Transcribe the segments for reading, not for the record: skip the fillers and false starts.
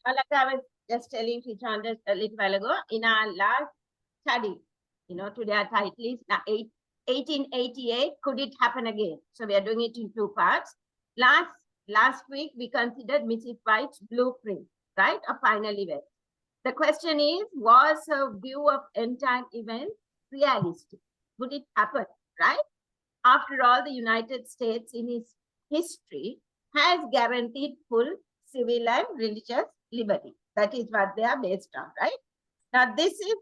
Like I was just telling Srichandra a little while ago, in our last study, today our title is 1888, could it happen again? So we are doing it in two parts. Last week, we considered Mrs. White's blueprint, right? A final event. The question is, was her view of entire event realistic? Would it happen, right? After all, the United States in its history has guaranteed full civil and religious liberty. That is what they are based on, right? Now, this is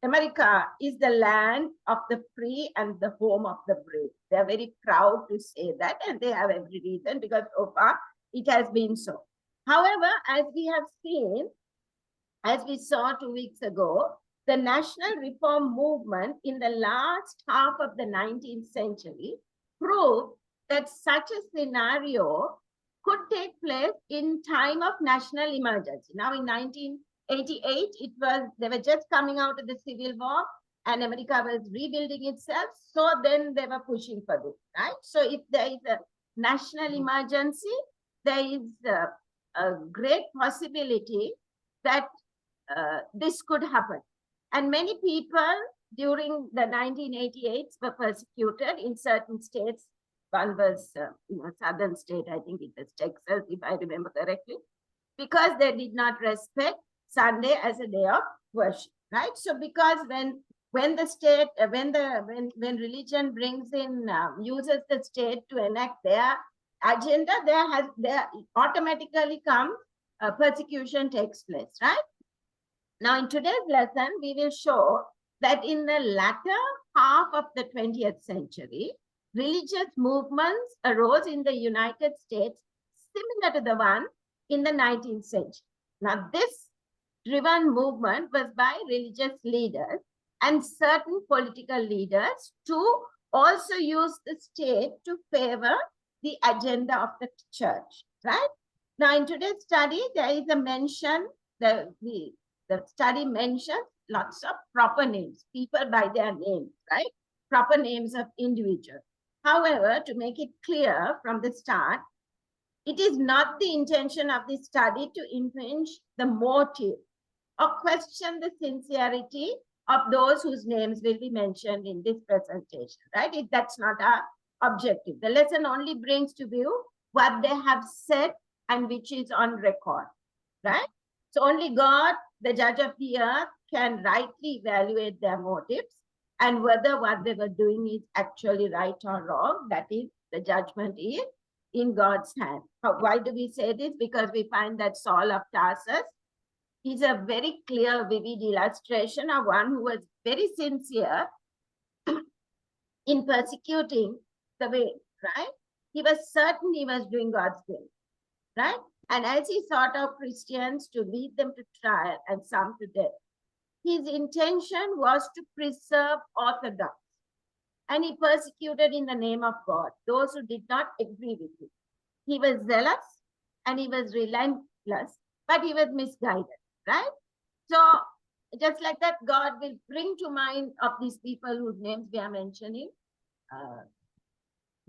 America is the land of the free and the home of the brave. They are very proud to say that, and they have every reason because so far it has been so. However, as we have seen, as we saw 2 weeks ago, the national reform movement in the last half of the 19th century proved that such a scenario could take place in time of national emergency. Now in 1988, they were just coming out of the Civil War and America was rebuilding itself. So then they were pushing for this, right? So if there is a national emergency, there is a great possibility that this could happen. And many people during the 1988s were persecuted in certain states. One was, southern state, I think it was Texas, if I remember correctly, because they did not respect Sunday as a day of worship, right? So because when the state, when religion brings in, uses the state to enact their agenda, there automatically comes persecution takes place, right? Now, in today's lesson, we will show that in the latter half of the 20th century, religious movements arose in the United States similar to the one in the 19th century. Now, this driven movement was by religious leaders and certain political leaders to also use the state to favor the agenda of the church, right? Now, in today's study, there is a mention, the study mentions lots of proper names, people by their names, right? Proper names of individuals. However, to make it clear from the start, it is not the intention of this study to impinge the motive or question the sincerity of those whose names will be mentioned in this presentation, right? That's not our objective. The lesson only brings to view what they have said and which is on record, right? So only God, the judge of the earth, can rightly evaluate their motives and whether what they were doing is actually right or wrong. That is, the judgment is in God's hand. Why do we say this? Because we find that Saul of Tarsus is a very clear, vivid illustration of one who was very sincere in persecuting the way, right? He was certain he was doing God's will, right? And as he sought out Christians to lead them to trial and some to death, his intention was to preserve orthodoxy. And he persecuted in the name of God those who did not agree with him. He was zealous and he was relentless, but he was misguided, right? So just like that, God will bring to mind of these people whose names we are mentioning,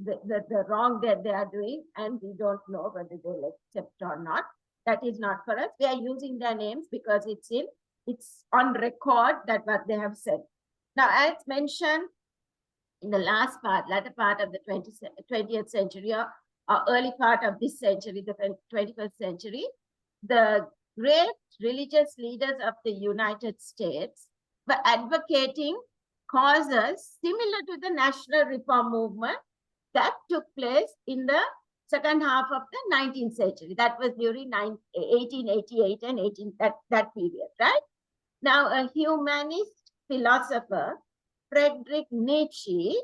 the wrong that they are doing, and we don't know whether they'll accept or not. That is not for us. We are using their names because it's on record that what they have said. Now, as mentioned in the last part, latter part of the 20th century or early part of this century, the 21st century, the great religious leaders of the United States were advocating causes similar to the national reform movement that took place in the second half of the 19th century. That was during 1888 and that period, right? Now, a humanist philosopher, Friedrich Nietzsche,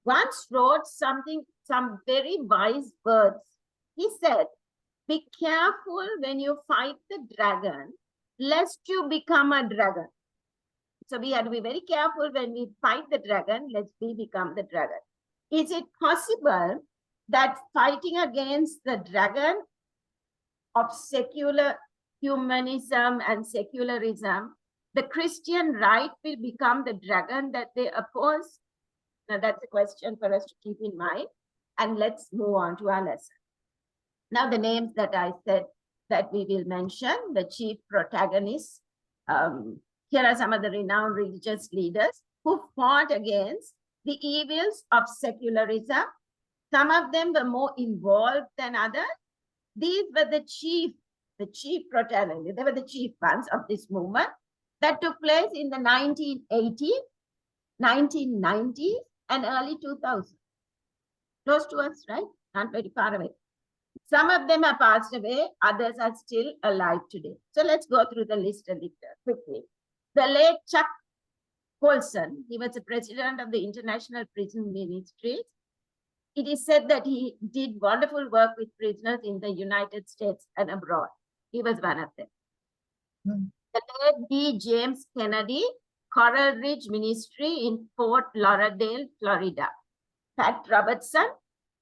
once wrote some very wise words. He said, "Be careful when you fight the dragon, lest you become a dragon." So we have to be very careful when we fight the dragon, lest we become the dragon. Is it possible that fighting against the dragon of secular humanism and secularism, the Christian right will become the dragon that they oppose? Now, that's a question for us to keep in mind. And let's move on to our lesson. Now, the names that I said that we will mention, the chief protagonists. Here are some of the renowned religious leaders who fought against the evils of secularism. Some of them were more involved than others. These were the chief protagonists. They were the chief ones of this movement that took place in the 1980s, 1990s, and early 2000s. Close to us, right? Not very far away. Some of them have passed away, others are still alive today. So let's go through the list a little quickly. The late Chuck Colson, he was the president of the International Prison Ministries. It is said that he did wonderful work with prisoners in the United States and abroad. He was one of them. The late D. James Kennedy, Coral Ridge Ministry in Fort Lauderdale, Florida. Pat Robertson,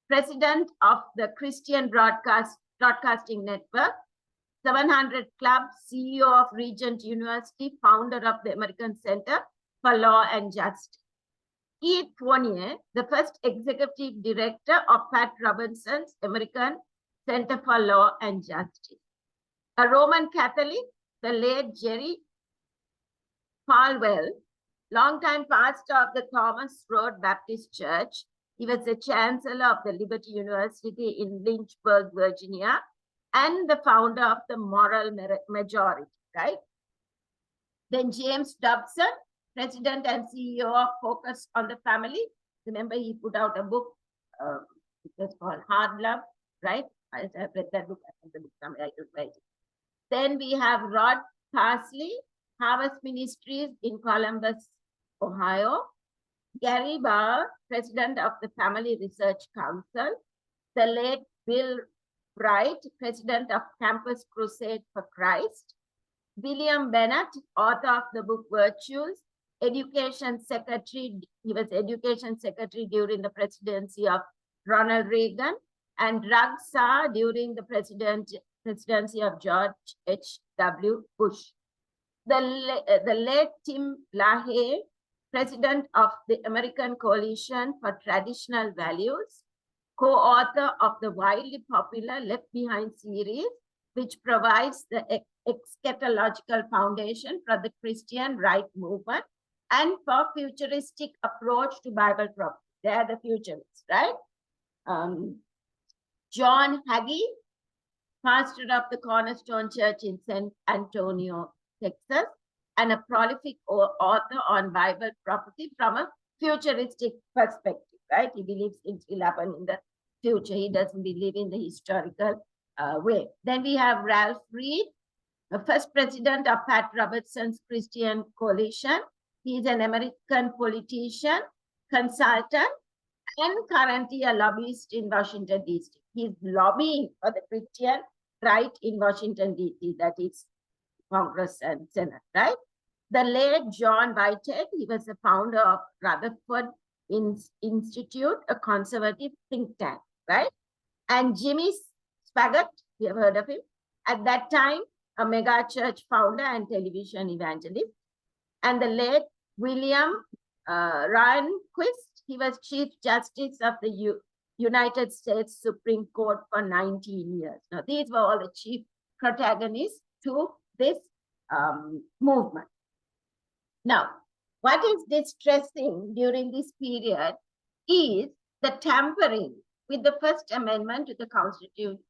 president of the Christian Broadcasting Network, 700 Club, CEO of Regent University, founder of the American Center for Law and Justice. Keith Fournier, the first executive director of Pat Robertson's American Center for Law and Justice. A Roman Catholic, the late Jerry Falwell, longtime pastor of the Thomas Road Baptist Church. He was the chancellor of the Liberty University in Lynchburg, Virginia, and the founder of the Moral Majority, right? Then James Dobson, president and CEO of Focus on the Family. Remember, he put out a book, it was called Hard Love, right? I have read that book. I think the book somewhere I could write it. Then we have Rod Parsley, Harvest Ministries in Columbus, Ohio. Gary Bauer, president of the Family Research Council. The late Bill Bright, president of Campus Crusade for Christ. William Bennett, author of the book Virtues, education secretary. He was education secretary during the presidency of Ronald Reagan, and drug czar during the presidency of George H.W. Bush. The late Tim LaHaye, president of the American Coalition for Traditional Values, co-author of the widely popular Left Behind series, which provides the eschatological foundation for the Christian right movement and for futuristic approach to Bible prophecy. They are the futurists, right? John Hagee, pastor of the Cornerstone Church in San Antonio, Texas, and a prolific author on Bible prophecy from a futuristic perspective, right? He believes it will happen in the future. He doesn't believe in the historical way. Then we have Ralph Reed, the first president of Pat Robertson's Christian Coalition. He is an American politician, consultant, and currently a lobbyist in Washington, D.C. He's lobbying for the Christian right in Washington, D.C., that is Congress and Senate, right? The late John Whitehead, he was the founder of Rutherford Institute, a conservative think tank, right? And Jimmy Swaggart, you have heard of him, at that time, a mega church founder and television evangelist. And the late William Rehnquist, he was Chief Justice of the United States Supreme Court for 19 years. Now, these were all the chief protagonists to this movement. Now, what is distressing during this period is the tampering with the First Amendment to the Constitution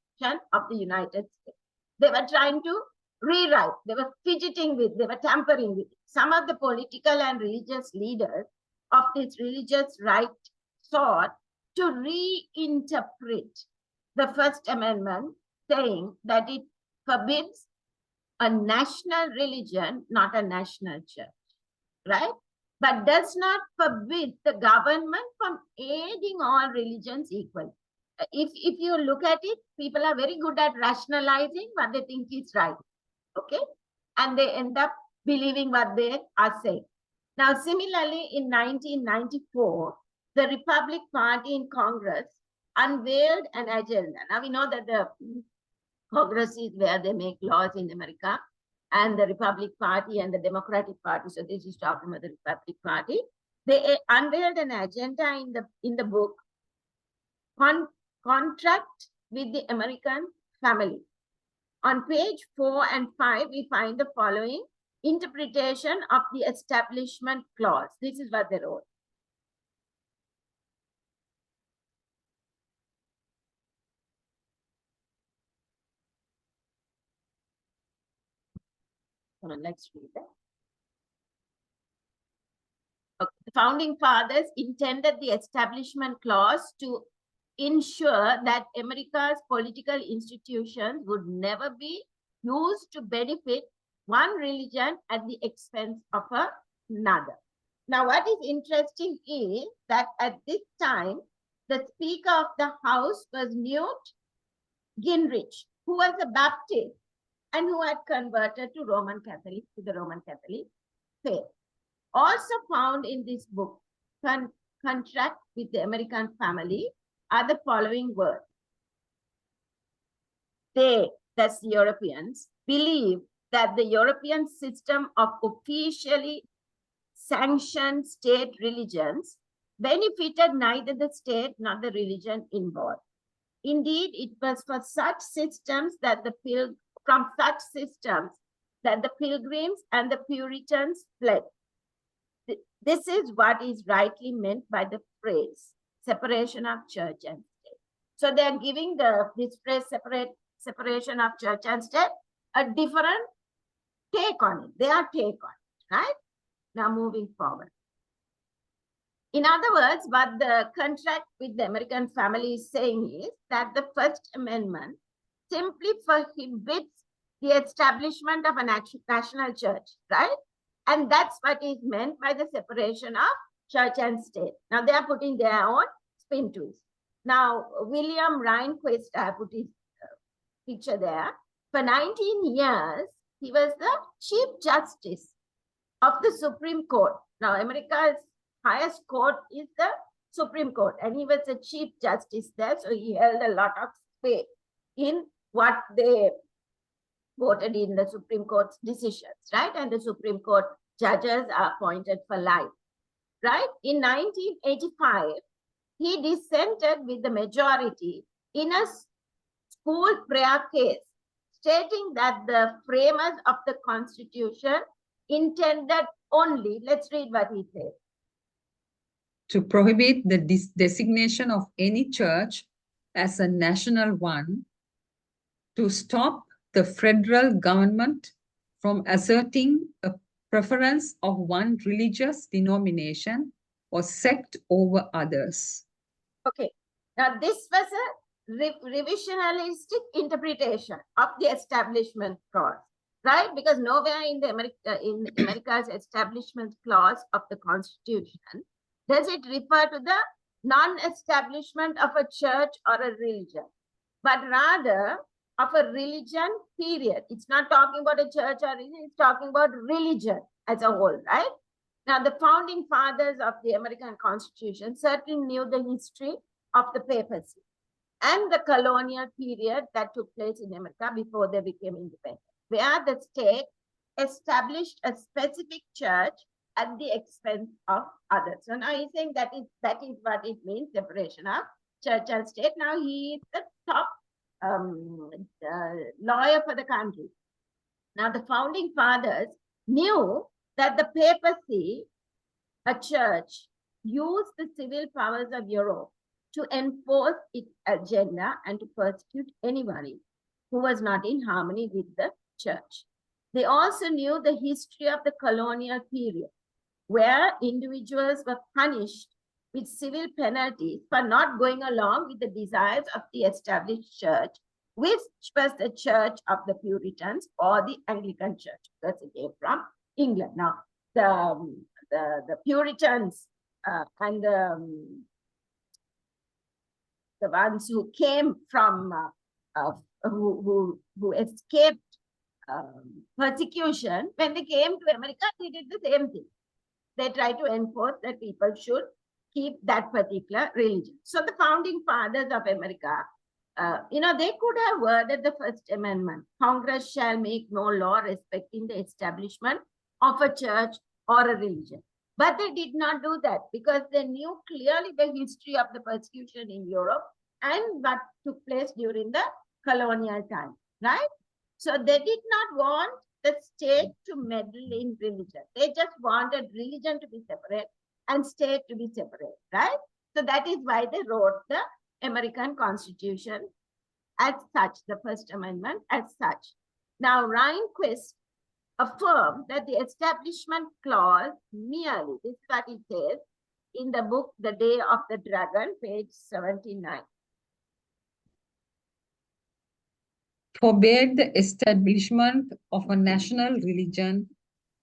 of the United States. They were trying to rewrite, they were fidgeting with, they were tampering with it. Some of the political and religious leaders of this religious right sought to reinterpret the First Amendment, saying that it forbids a national religion, not a national church, right? But does not forbid the government from aiding all religions equally. If you look at it, people are very good at rationalizing what they think is right, okay? And they end up believing what they are saying. Now, similarly, in 1994, the Republican Party in Congress unveiled an agenda. Now, we know that the Congress is where they make laws in America, and the Republican Party and the Democratic Party. So this is talking about the Republican Party. They unveiled an agenda in the book, Contract with the American Family, On page 4 and 5, we find the following interpretation of the Establishment Clause. This is what they wrote. Let's read that. Okay. The founding fathers intended the Establishment Clause to ensure that America's political institutions would never be used to benefit one religion at the expense of another. Now, what is interesting is that at this time, the Speaker of the House was Newt Gingrich, who was a Baptist and who had converted to the Roman Catholic faith. Also found in this book, Contract with the American Family, are the following words. They, that's the Europeans, believe that the European system of officially sanctioned state religions benefited neither the state nor the religion involved. Indeed, it was from such systems that the Pilgrims and the Puritans fled. This is what is rightly meant by the phrase separation of church and state. So they are giving this phrase separation of church and state a different take on it. Their take on it, right? Now moving forward. In other words, what the contract with the American family is saying is that the First Amendment simply prohibits the establishment of a national church, right? And that's what is meant by the separation of church and state. Now they are putting their own spin to it. Now, William Rehnquist, I put his picture there. For 19 years, he was the Chief Justice of the Supreme Court. Now, America's highest court is the Supreme Court, and he was the Chief Justice there, so he held a lot of sway in what they voted in the Supreme Court's decisions, right? And the Supreme Court judges are appointed for life, right? In 1985, he dissented with the majority in a school prayer case, stating that the framers of the Constitution intended only, let's read what he said. To prohibit the designation of any church as a national one, to stop the federal government from asserting a preference of one religious denomination or sect over others. Okay, now this was a revisionistic interpretation of the Establishment Clause, right? Because nowhere in America's Establishment Clause of the Constitution does it refer to the non-establishment of a church or a religion, but rather of a religion, period. It's not talking about a church or religion, it's talking about religion as a whole, right? Now, the founding fathers of the American Constitution certainly knew the history of the papacy and the colonial period that took place in America before they became independent, where the state established a specific church at the expense of others. So now he's saying that is what it means, separation of church and state. Now he is the top lawyer for the country. Now the founding fathers knew that the papacy, a church, used the civil powers of Europe to enforce its agenda and to persecute anybody who was not in harmony with the church. They also knew the history of the colonial period, where individuals were punished with civil penalties for not going along with the desires of the established church, which was the Church of the Puritans or the Anglican Church, because it came from England. Now, the Puritans and the ones who came from, who escaped persecution, when they came to America, they did the same thing. They tried to enforce that people should keep that particular religion. So the founding fathers of America, they could have worded the First Amendment, Congress shall make no law respecting the establishment of a church or a religion. But they did not do that because they knew clearly the history of the persecution in Europe and what took place during the colonial time, right? So they did not want the state to meddle in religion. They just wanted religion to be separate and state to be separate, right? So that is why they wrote the American Constitution as such, the First Amendment as such. Now, Rehnquist affirmed that the Establishment Clause merely, this is what it says in the book The Day of the Dragon, page 79. Forbade the establishment of a national religion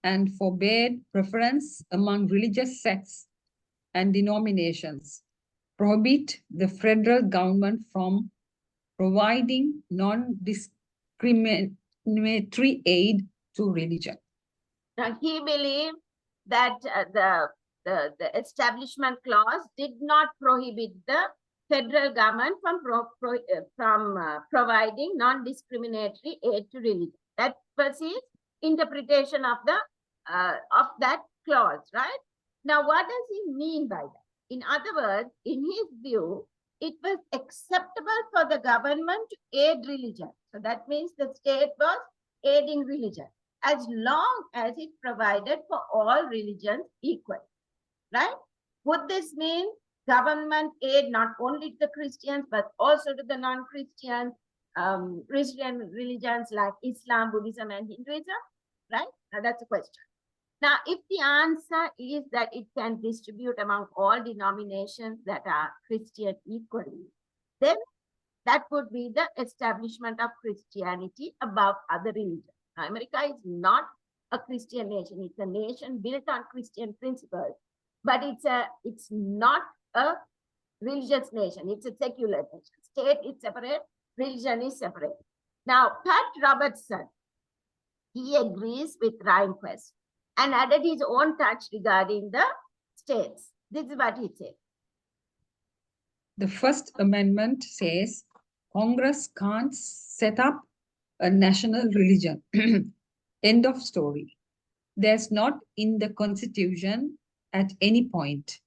and forbade preference among religious sects and denominations, prohibit the federal government from providing non-discriminatory aid to religion. Now, he believed that the Establishment Clause did not prohibit the federal government from providing non-discriminatory aid to religion. That was his interpretation of that clause, right? Now, what does he mean by that? In other words, in his view, it was acceptable for the government to aid religion. So that means the state was aiding religion as long as it provided for all religions equally, right? Would this mean government aid not only to the Christians, but also to the non-Christian Christian religions like Islam, Buddhism, and Hinduism, right? Now that's a question. Now, if the answer is that it can distribute among all denominations that are Christian equally, then that would be the establishment of Christianity above other religions. Now, America is not a Christian nation. It's a nation built on Christian principles, but it's not a religious nation. It's a secular nation. State is separate, religion is separate. Now, Pat Robertson, he agrees with Rehnquist and added his own touch regarding the states. This is what he said. The First Amendment says Congress can't set up a national religion. End of story. There's not in the Constitution at any point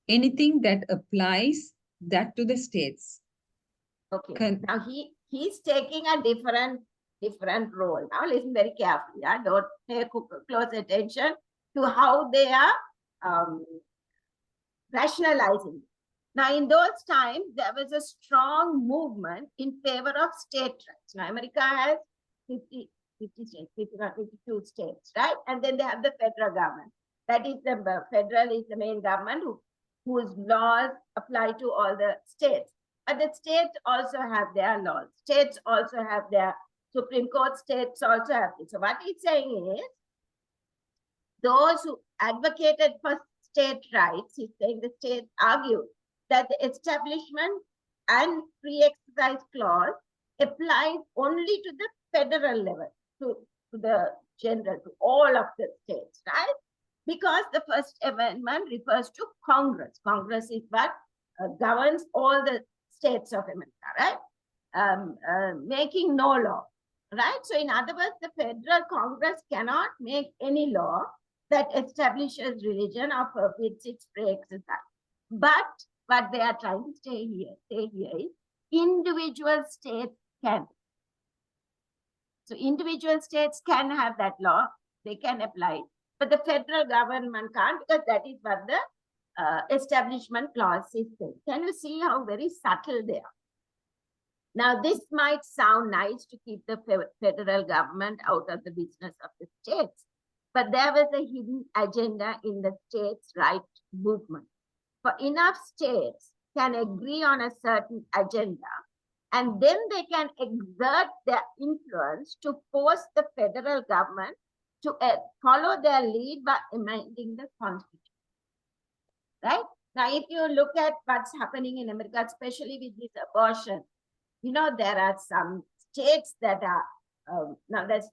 anything that applies that to the states. Okay. Now he's taking a different role. Now listen very carefully. Yeah? Don't pay close attention to how they are rationalizing. Now, in those times, there was a strong movement in favor of state rights. Now, America has 50 states, 52 states, right? And then they have the federal government. That is the federal is the main government whose laws apply to all the states. But the states also have their laws. States also have their Supreme Court. States also have it. So what he's saying is, those who advocated for state rights, he's saying the states argued that the establishment and free exercise clause applies only to the federal level, to the general, to all of the states, right? Because the First Amendment refers to Congress. Congress is what governs all the states of America, right? Making no law, right? So in other words, the federal Congress cannot make any law that establishes religion or forbids its free exercise. But what they are trying to say here is individual states can. So individual states can have that law, they can apply it, but the federal government can't, because that is what the Establishment Clause is saying. Can you see how very subtle they are? Now, this might sound nice to keep the federal government out of the business of the states, but there was a hidden agenda in the states' right movement. For enough states can agree on a certain agenda, and then they can exert their influence to force the federal government to follow their lead by amending the Constitution. Right? Now, if you look at what's happening in America, especially with this abortion, you know, there are some states that are, now that's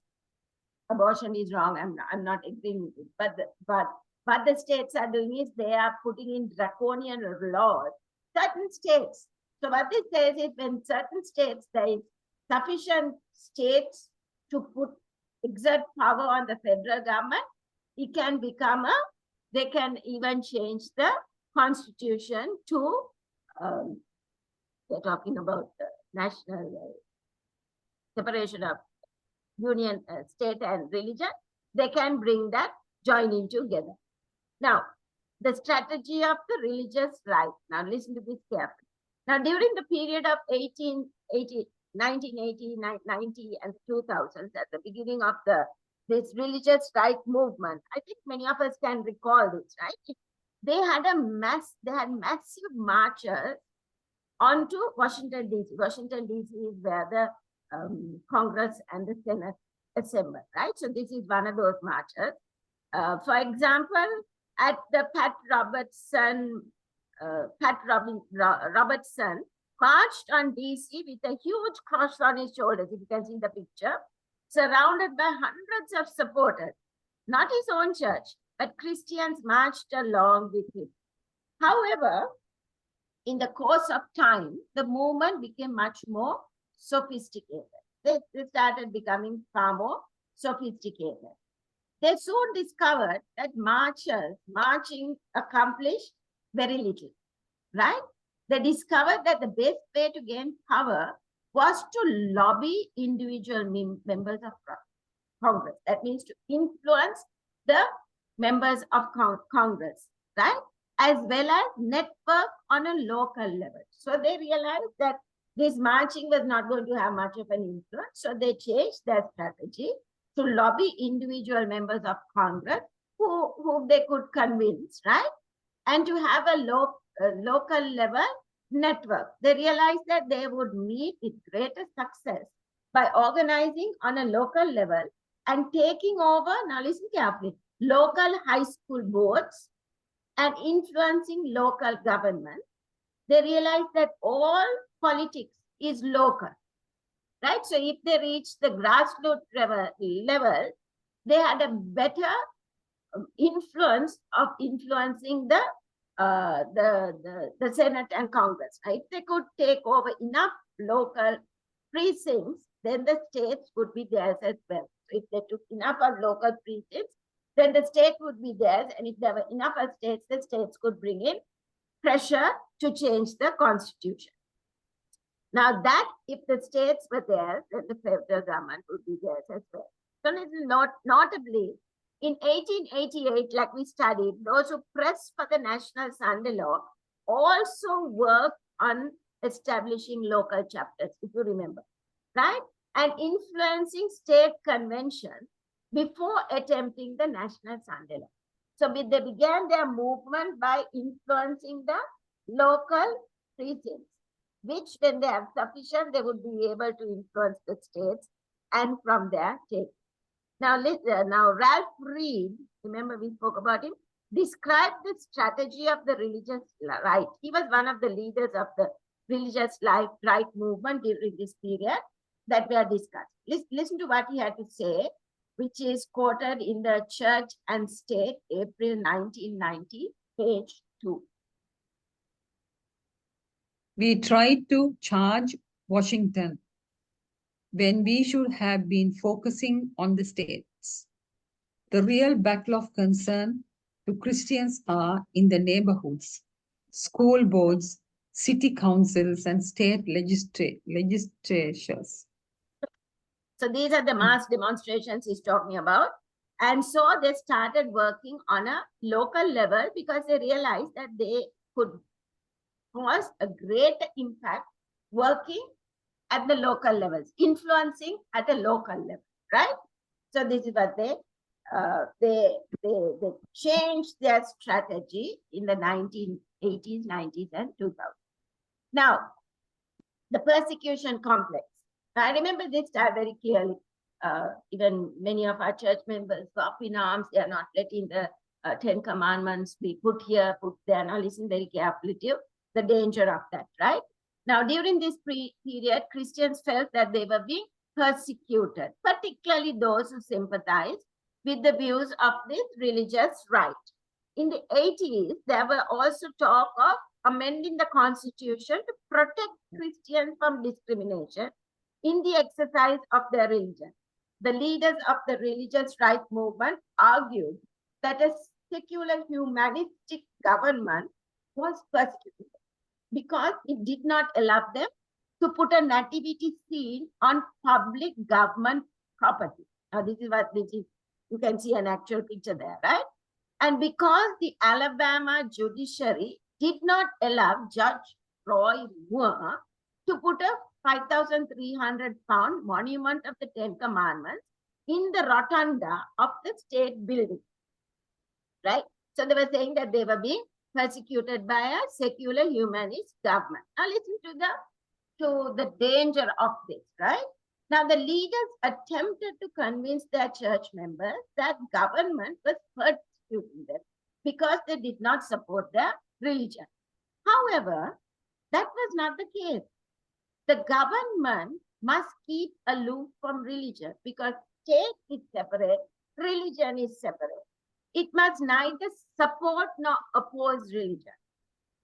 abortion is wrong, I'm not agreeing with it, but what the states are doing is they are putting in draconian laws, certain states. So what this says is when certain states, there is sufficient states to exert power on the federal government, it can become they can even change the Constitution to, we're talking about the national separation of union, state and religion, they can bring that joining together. Now, the strategy of the religious right. Now, listen to this carefully. Now, during the period of 1880, 1980, 90, and 2000s, at the beginning of this religious right movement, I think many of us can recall this, right? They had massive marches onto Washington, D.C. Washington, D.C. is where the Congress and the Senate assemble, right? So this is one of those marches. For example, at the Robertson marched on DC with a huge cross on his shoulders, if you can see the picture, surrounded by hundreds of supporters. Not his own church, but Christians marched along with him. However, in the course of time, the movement became much more sophisticated. They started becoming far more sophisticated. They soon discovered that marching accomplished very little, right? They discovered that the best way to gain power was to lobby individual members of Congress. That means to influence the members of Congress, right? As well as network on a local level. So they realized that this marching was not going to have much of an influence. So they changed their strategy to lobby individual members of Congress who they could convince, right? And to have a local level network. They realized that they would meet with greater success by organizing on a local level and taking over, now listen carefully, local high school boards and influencing local government. They realized that all politics is local, right? So if they reach the grassroots level, they had a better influence of influencing the Senate and Congress, right? If they could take over enough local precincts, then the states would be theirs as well. So if they took enough of local precincts, then the state would be theirs. And if there were enough of states, the states could bring in pressure to change the constitution. Now that if the states were there, then the federal government would be theirs as well. So notably, in 1888, like we studied, those who pressed for the National Sunday Law also worked on establishing local chapters, if you remember, right? And influencing state convention before attempting the National Sunday Law. So they began their movement by influencing the local precincts, which when they have sufficient, they would be able to influence the states and from there take. Now, Ralph Reed, remember we spoke about him, described the strategy of the religious right. He was one of the leaders of the religious right movement during this period that we are discussing. Listen to what he had to say, which is quoted in the Church and State, April 1990, page 2. We tried to charge Washington when we should have been focusing on the states. The real battle of concern to Christians are in the neighborhoods, school boards, city councils, and state legislatures. So these are the mass demonstrations he's talking about. And so they started working on a local level because they realized that they could cause a great impact working at the local levels, influencing at a local level, right? So this is what they changed their strategy in the 1980s, 90s, and 2000s. Now, the persecution complex. I remember this time very clearly. Even many of our church members were up in arms. They are not letting the 10 Commandments be put here, put there. Now listen very carefully to the danger of that, right? Now, during this period, Christians felt that they were being persecuted, particularly those who sympathized with the views of this religious right. In the 80s, there were also talk of amending the Constitution to protect Christians from discrimination in the exercise of their religion. The leaders of the religious right movement argued that a secular humanistic government was persecuted because it did not allow them to put a nativity scene on public government property. Now, this is, you can see an actual picture there, right? And because the Alabama judiciary did not allow Judge Roy Moore to put a 5,300-pound monument of the Ten Commandments in the rotunda of the state building, right? So they were saying that they were being persecuted by a secular humanist government. Now listen to the danger of this, right? Now the leaders attempted to convince their church members that government was persecuting them because they did not support their religion. However, that was not the case. The government must keep aloof from religion because state is separate, religion is separate. It must neither support nor oppose religion.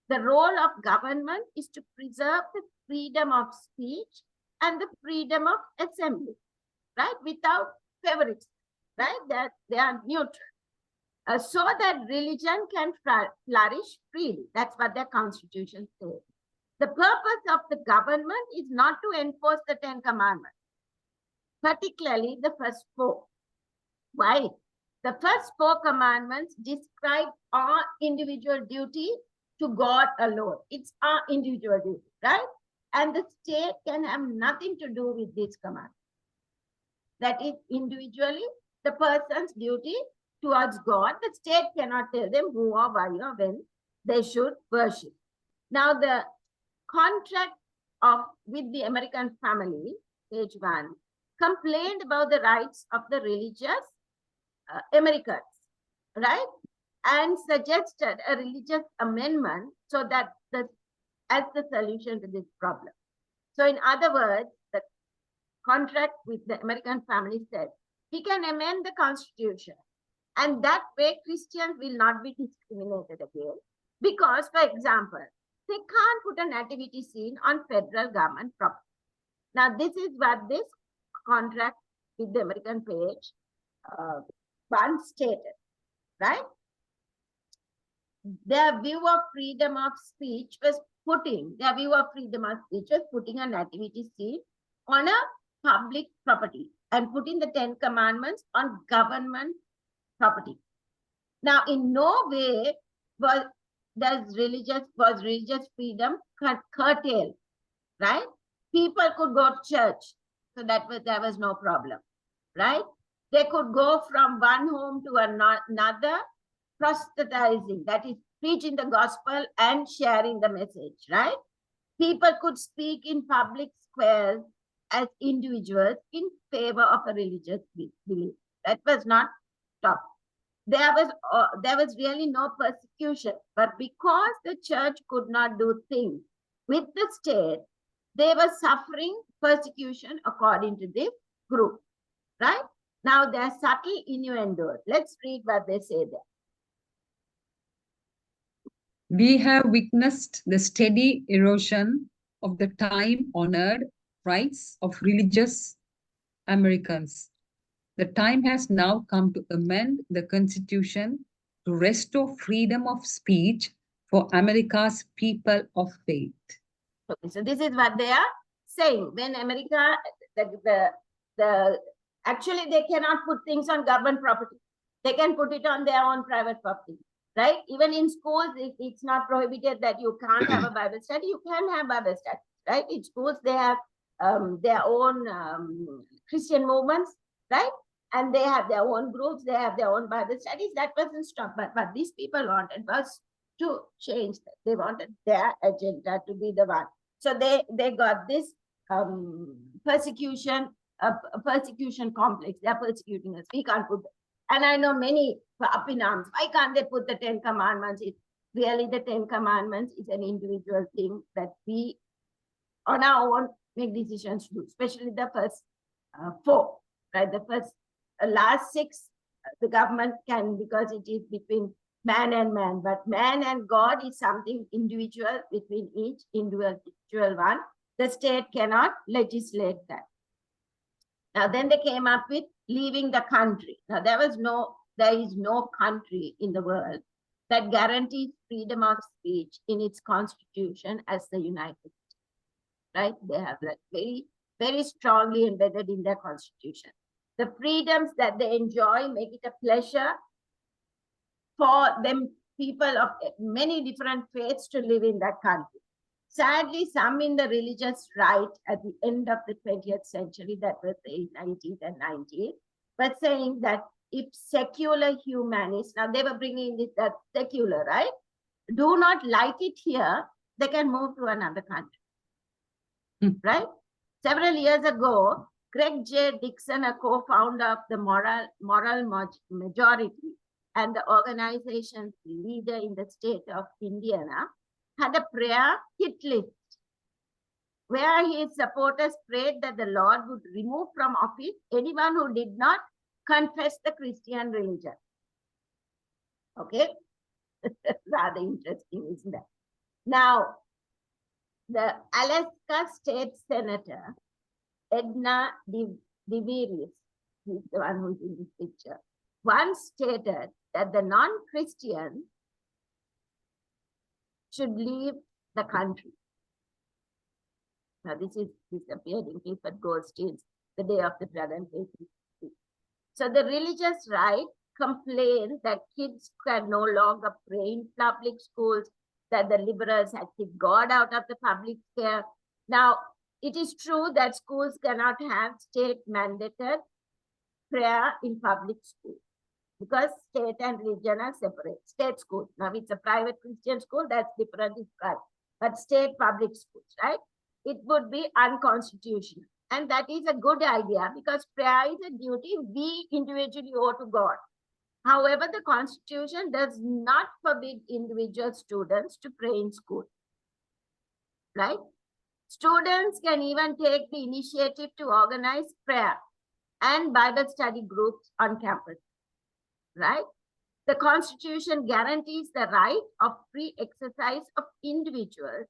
The role of government is to preserve the freedom of speech and the freedom of assembly, right? Without favorites, right? That they are neutral. So that religion can flourish freely. That's what the Constitution says. The purpose of the government is not to enforce the Ten Commandments, particularly the first four. Why? The first four commandments describe our individual duty to God alone. It's our individual duty, right? And the state can have nothing to do with this command. That is individually the person's duty towards God. The state cannot tell them who or why or when they should worship. Now the contract with the American family, page 1, complained about the rights of the religious Americans, right? And suggested a religious amendment so that as the solution to this problem. So in other words, the contract with the American family said, we can amend the Constitution, and that way Christians will not be discriminated again. Because, for example, they can't put a nativity scene on federal government property. Now, this is what this contract with the American page one stated, right? Their view of freedom of speech was putting a nativity scene on a public property and putting the Ten Commandments on government property. Now, in no way was religious freedom curtailed, right? People could go to church, so there was no problem, right? They could go from one home to another, proselytizing, that is preaching the gospel and sharing the message, right? People could speak in public squares as individuals in favor of a religious belief. That was not stopped. There was really no persecution, but because the church could not do things with the state, they were suffering persecution according to this group, right? Now, there are subtle innuendos. Let's read what they say there. We have witnessed the steady erosion of the time-honored rights of religious Americans. The time has now come to amend the Constitution to restore freedom of speech for America's people of faith. Okay, so this is what they are saying. When America, actually they cannot put things on government property. They can put it on their own private property, right? Even in schools, it's not prohibited that you can't have a Bible study. You can have Bible study, right? In schools, they have their own Christian movements, right? And they have their own groups. They have their own Bible studies. That wasn't stopped. But what these people wanted was to change that. They wanted their agenda to be the one. So they got this persecution complex. They're persecuting us. We can't put that. And I know many up in arms. Why can't they put the 10 Commandments? It's really the 10 Commandments is an individual thing that we, on our own, make decisions to do, especially the first 4, right? The first, last 6, the government can, because it is between man and man, but man and God is something individual between each individual one. The state cannot legislate that. Now, then they came up with leaving the country. Now, there is no country in the world that guarantees freedom of speech in its constitution as the United States, right? They have that very, very strongly embedded in their constitution. the freedoms that they enjoy, make it a pleasure for them, people of many different faiths, to live in that country. Sadly, some in the religious right at the end of the 20th century, that was the 19th and 19th, were saying that if secular humanists, now they were bringing this, that secular, right, do not like it here, they can move to another country, right? Several years ago, Greg J. Dixon, a co-founder of the Moral Majority and the organization's leader in the state of Indiana, had a prayer hit list where his supporters prayed that the Lord would remove from office anyone who did not confess the Christian religion. Okay? Rather interesting, isn't that? Now, the Alaska State Senator, Edna DeVries, he's the one who's in this picture, once stated that the non-Christians should leave the country. Now, this is disappeared in Clifford Goldstein's The Day of the Blood and Faith. So the religious right complained that kids can no longer pray in public schools, that the liberals had kicked God out of the public sphere. Now, it is true that schools cannot have state mandated prayer in public schools because state and religion are separate. State schools, now it's a private Christian school, that's different, it's private. But state public schools, right? It would be unconstitutional. And that is a good idea because prayer is a duty we individually owe to God. However, the Constitution does not forbid individual students to pray in school, right? Students can even take the initiative to organize prayer and Bible study groups on campus, right? The Constitution guarantees the right of free exercise of individuals,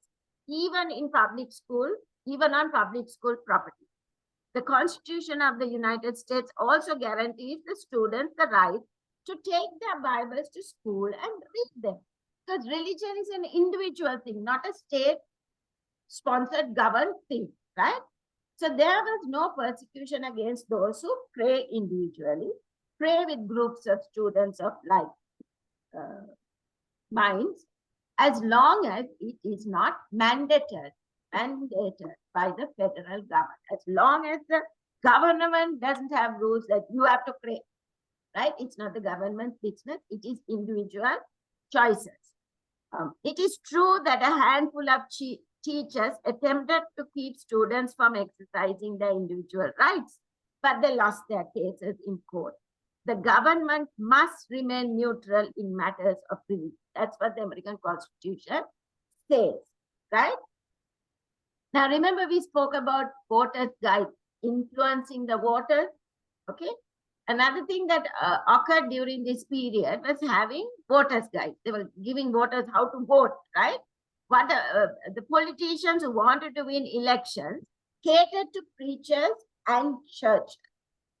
even in public school, even on public school property. The Constitution of the United States also guarantees the students the right to take their Bibles to school and read them. Because religion is an individual thing, not a state-sponsored, governed thing, right? So there was no persecution against those who pray individually, pray with groups of students of like minds, as long as it is not mandated by the federal government. As long as the government doesn't have rules that you have to pray, right? It's not the government's business. It is individual choices. It is true that a handful of teachers attempted to keep students from exercising their individual rights, but they lost their cases in court. The government must remain neutral in matters of religion. That's what the American Constitution says, right? Now, remember we spoke about voters' guide influencing the voters, okay? Another thing that occurred during this period was having voters' guide. They were giving voters how to vote, right? What the politicians who wanted to win elections catered to preachers and churches,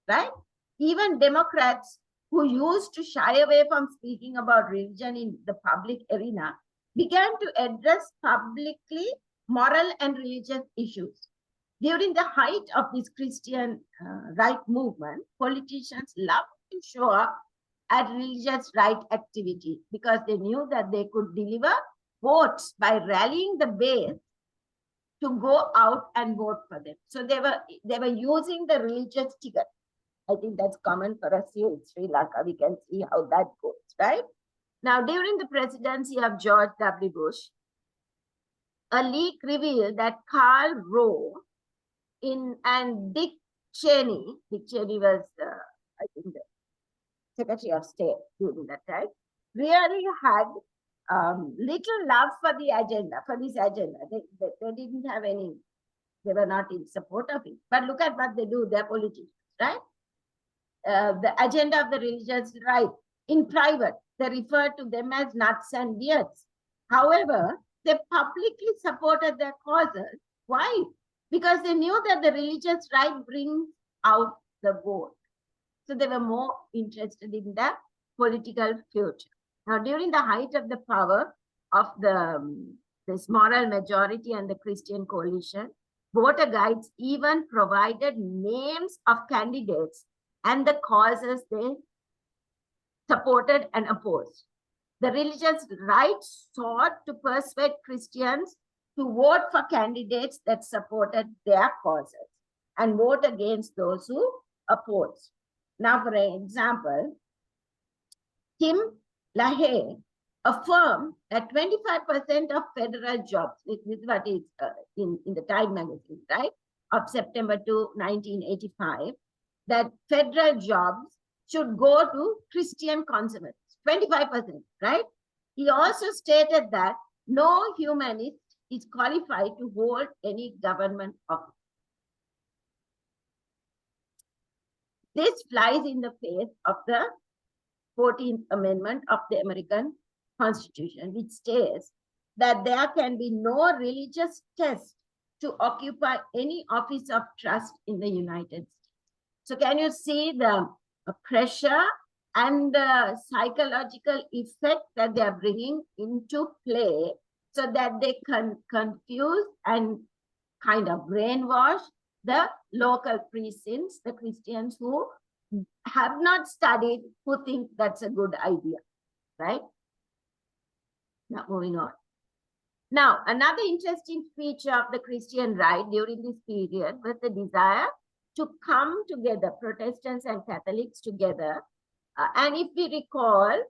right? Even Democrats who used to shy away from speaking about religion in the public arena began to address publicly moral and religious issues. During the height of this Christian right movement, politicians loved to show up at religious right activity because they knew that they could deliver votes by rallying the base to go out and vote for them. So they were using the religious ticket. I think that's common for us here in Sri Lanka. We can see how that goes, right? Now, during the presidency of George W. Bush, a leak revealed that Karl Rove and Dick Cheney was, I think, the Secretary of State during that time, really had little love for the agenda, for this agenda. They didn't have any, they were not in support of it. But look at what they do, they're politicians, right? The agenda of the religious right. In private, they refer to them as nuts and beards. However, they publicly supported their causes. Why? Because they knew that the religious right brings out the vote. So they were more interested in the political future. Now, during the height of the power of this moral majority and the Christian coalition, voter guides even provided names of candidates and the causes they supported and opposed. The religious right sought to persuade Christians to vote for candidates that supported their causes and vote against those who opposed. Now, for example, Tim LaHaye affirmed that 25% of federal jobs, this is what is in the Time magazine, right, of September 2, 1985, that federal jobs should go to Christian conservatives, 25%, right? He also stated that no humanist is qualified to hold any government office. This flies in the face of the 14th Amendment of the American Constitution, which states that there can be no religious test to occupy any office of trust in the United States. So can you see the pressure and the psychological effect that they are bringing into play so that they can confuse and kind of brainwash the local precincts, the Christians who have not studied, who think that's a good idea, right? Now, moving on. Now, another interesting feature of the Christian right during this period was the desire to come together, Protestants and Catholics together. And if we recall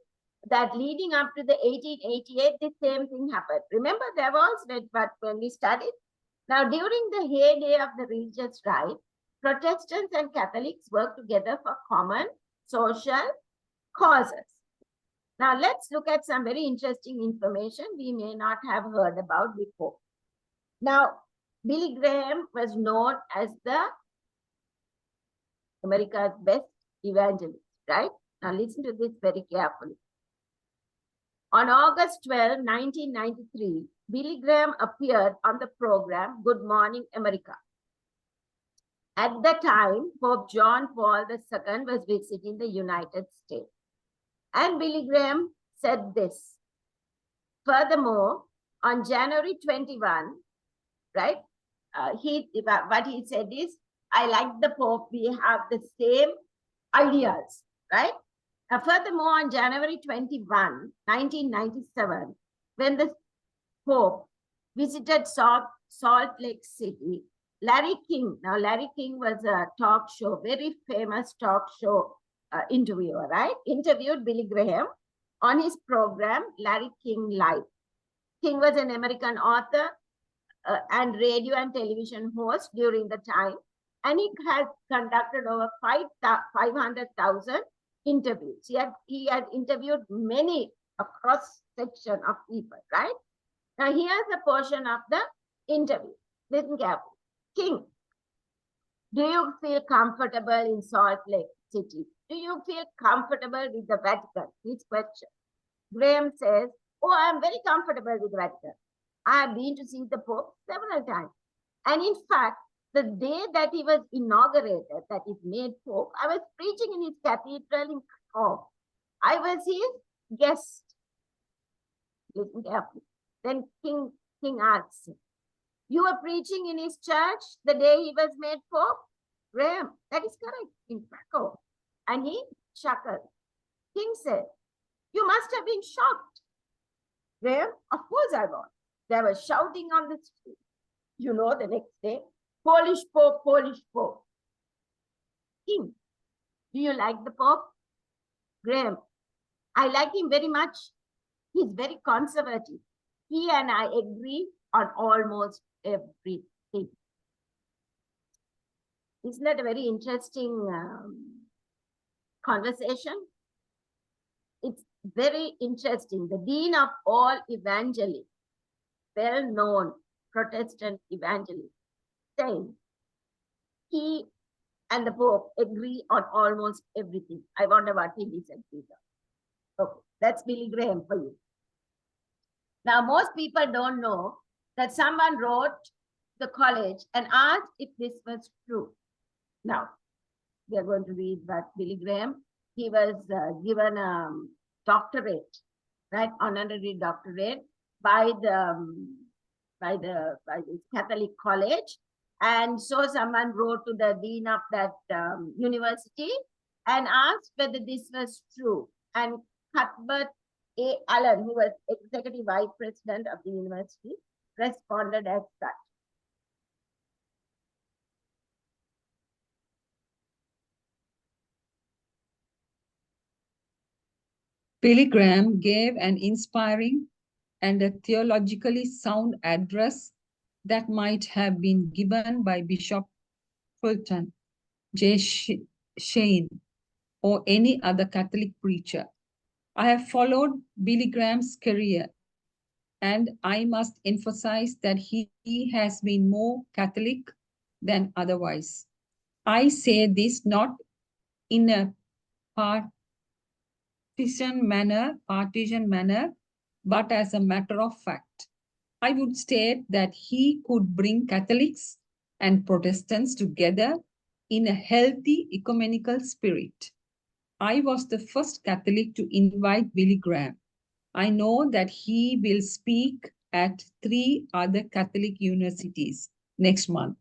that leading up to the 1888, the same thing happened. Remember, there was that, but when we studied. Now, during the heyday of the religious right, Protestants and Catholics worked together for common social causes. Now, let's look at some very interesting information we may not have heard about before. Now, Billy Graham was known as the America's best evangelist, right? Now, listen to this very carefully. On August 12, 1993, Billy Graham appeared on the program Good Morning America. At the time, Pope John Paul II was visiting the United States. And Billy Graham said this. Furthermore, on January 21, right, what he said is, I like the Pope, we have the same ideas, right? Furthermore, on January 21, 1997, when the Pope visited Salt Lake City, Larry King, now Larry King was a talk show, very famous talk show interviewer, right? Interviewed Billy Graham on his program, Larry King Live. King was an American author and radio and television host during the time, and he has conducted over 500,000 interviews. He had interviewed many, a cross-section of people, right? Now, here's a portion of the interview. Listen carefully. King, do you feel comfortable in Salt Lake City? Do you feel comfortable with the Vatican? His question. Graham says, oh, I'm very comfortable with the Vatican. I have been to see the Pope several times. And in fact, the day that he was inaugurated, that is made Pope, I was preaching in his cathedral in Krakow. I was his guest. Listen carefully. Then King asks, you were preaching in his church the day he was made Pope? Graham, that is correct, in Krakow. And he chuckled. King said, you must have been shocked. Graham, of course I was. They were shouting on the street. You know, the next day, Polish Pope, Polish Pope. King, do you like the Pope? Graham, I like him very much. He's very conservative. He and I agree on almost everything. Isn't that a very interesting conversation? It's very interesting. The Dean of all evangelists, well-known Protestant evangelist, saying he and the Pope agree on almost everything. I wonder what he disagrees on. Okay, that's Billy Graham for you. Now, most people don't know that someone wrote the college and asked if this was true. Now, we are going to read that Billy Graham, he was given a doctorate, right, honorary doctorate by the Catholic college. And so someone wrote to the dean of that university and asked whether this was true. And Cuthbert A. Allen, who was executive vice president of the university, responded as such. Billy Graham gave an inspiring and a theologically sound address that might have been given by Bishop Fulton J. Shane or any other Catholic preacher. I have followed Billy Graham's career, and I must emphasize that he has been more Catholic than otherwise. I say this not in a partisan manner, but as a matter of fact. I would state that he could bring Catholics and Protestants together in a healthy ecumenical spirit. I was the first Catholic to invite Billy Graham. I know that he will speak at 3 other Catholic universities next month.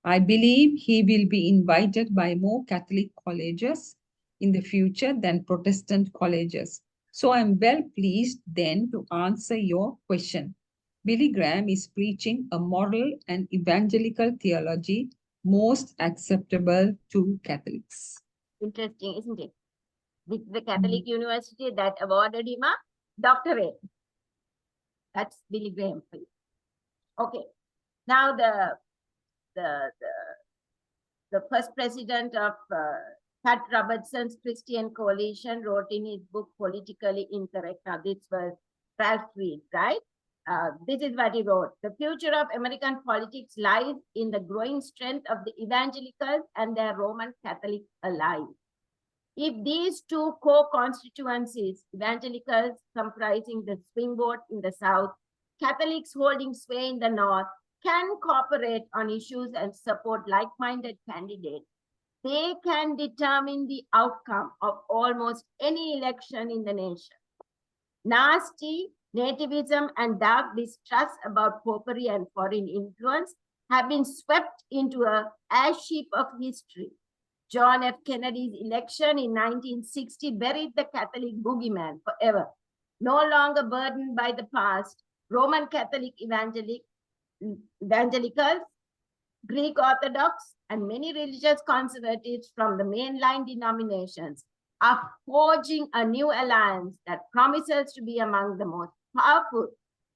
I believe he will be invited by more Catholic colleges in the future than Protestant colleges. So I'm well pleased then to answer your question. Billy Graham is preaching a moral and evangelical theology most acceptable to Catholics. Interesting, isn't it? This is the Catholic university that awarded him a doctorate. That's Billy Graham for you. Okay. Now the first president of Pat Robertson's Christian Coalition wrote in his book Politically Incorrect. Now this was Ralph Reed, right? This is what he wrote. The future of American politics lies in the growing strength of the evangelicals and their Roman Catholic allies. If these two co-constituencies, evangelicals comprising the swing vote in the South, Catholics holding sway in the North, can cooperate on issues and support like-minded candidates, they can determine the outcome of almost any election in the nation. Nasty nativism and dark distrust about popery and foreign influence have been swept into an ash heap of history. John F. Kennedy's election in 1960 buried the Catholic boogeyman forever. No longer burdened by the past, Roman Catholic evangelicals, Greek Orthodox, and many religious conservatives from the mainline denominations are forging a new alliance that promises to be among the most powerful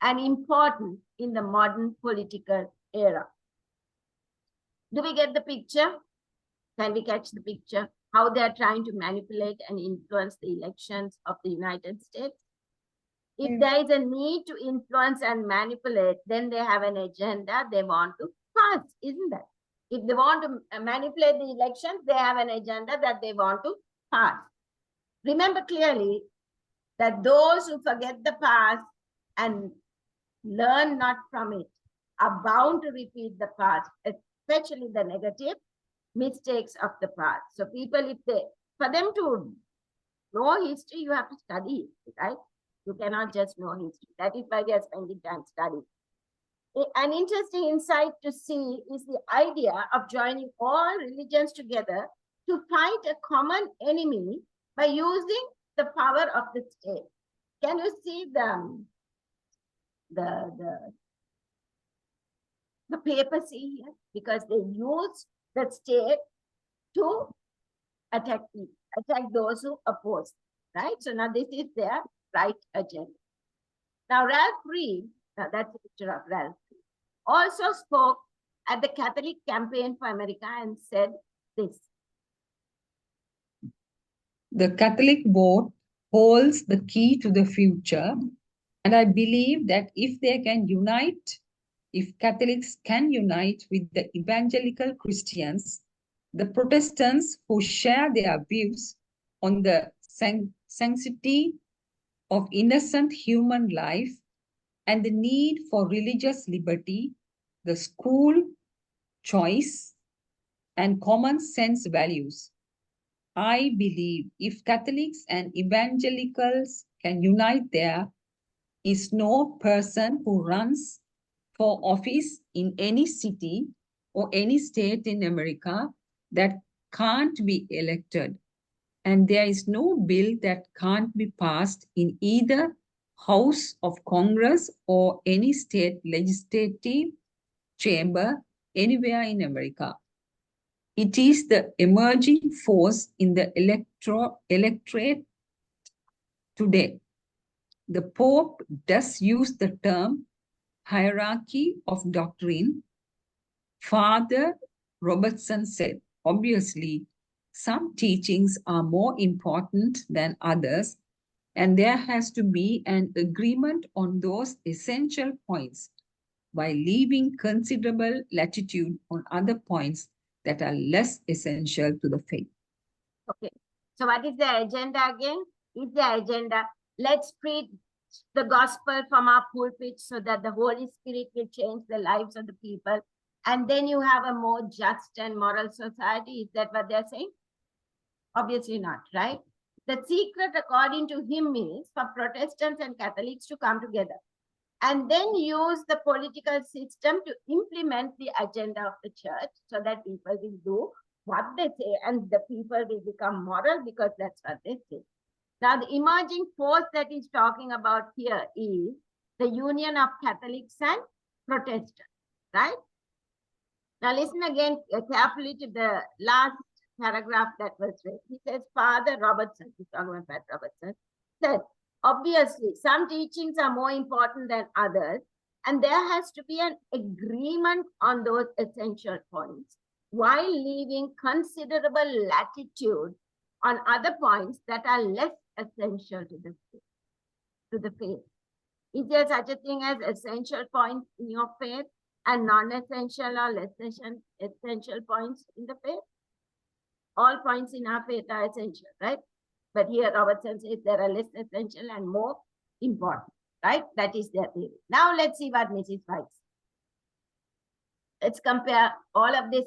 and important in the modern political era. Do we get the picture? Can we catch the picture? How they are trying to manipulate and influence the elections of the United States? If there is a need to influence and manipulate, then they have an agenda they want to pass, isn't that? If they want to manipulate the elections, they have an agenda that they want to pass. Remember clearly that those who forget the past and learn not from it are bound to repeat the past, especially the negative mistakes of the past. So people, for them to know history, you have to study it, right? You cannot just know history. That is why we are spending time studying. An interesting insight to see is the idea of joining all religions together to fight a common enemy by using the power of the state. Can you see the papacy here? Because they use the state to attack those who oppose, right? So now this is their right agenda. Now Ralph Reed, that's a picture of Ralph Reed, also spoke at the Catholic Campaign for America and said this. The Catholic vote holds the key to the future, and I believe that if Catholics can unite with the evangelical Christians, the Protestants who share their views on the sanctity of innocent human life and the need for religious liberty, the school choice, and common sense values. I believe if Catholics and evangelicals can unite, there is no person who runs for office in any city or any state in America that can't be elected. and there is no bill that can't be passed in either House of Congress or any state legislative chamber anywhere in America. It is the emerging force in the electorate today. The Pope does use the term hierarchy of doctrine. Father Robertson said, obviously, some teachings are more important than others, and there has to be an agreement on those essential points by leaving considerable latitude on other points that are less essential to the faith. Okay. So what is the agenda again? Is the agenda, let's preach the gospel from our pulpit so that the Holy Spirit will change the lives of the people. And then you have a more just and moral society. Is that what they're saying? Obviously not, right? The secret, according to him, is for Protestants and Catholics to come together and then use the political system to implement the agenda of the church so that people will do what they say and the people will become moral because that's what they say. Now, the emerging force that he's talking about here is the union of Catholics and Protestants, right? Now, listen again carefully to the last paragraph that was read. He says, Father Robertson, he's talking about Pat Robertson, said, obviously, some teachings are more important than others, and there has to be an agreement on those essential points while leaving considerable latitude on other points that are less essential to the faith. Is there such a thing as essential points in your faith and non-essential or less essential points in the faith? All points in our faith are essential, right? But here Robertson says there are less essential and more important, right? That is their theory. Now let's see what Mrs. White says. Let's compare all of this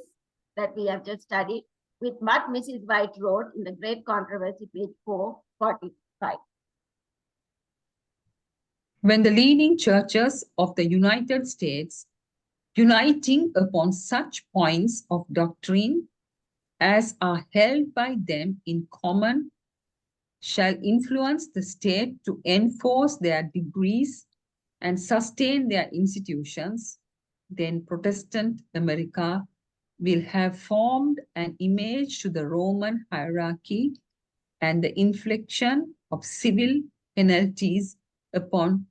that we have just studied with what Mrs. White wrote in the Great Controversy, page 445. When the leading churches of the United States, uniting upon such points of doctrine as are held by them in common, shall influence the state to enforce their degrees and sustain their institutions, then Protestant America will have formed an image to the Roman hierarchy, and the infliction of civil penalties upon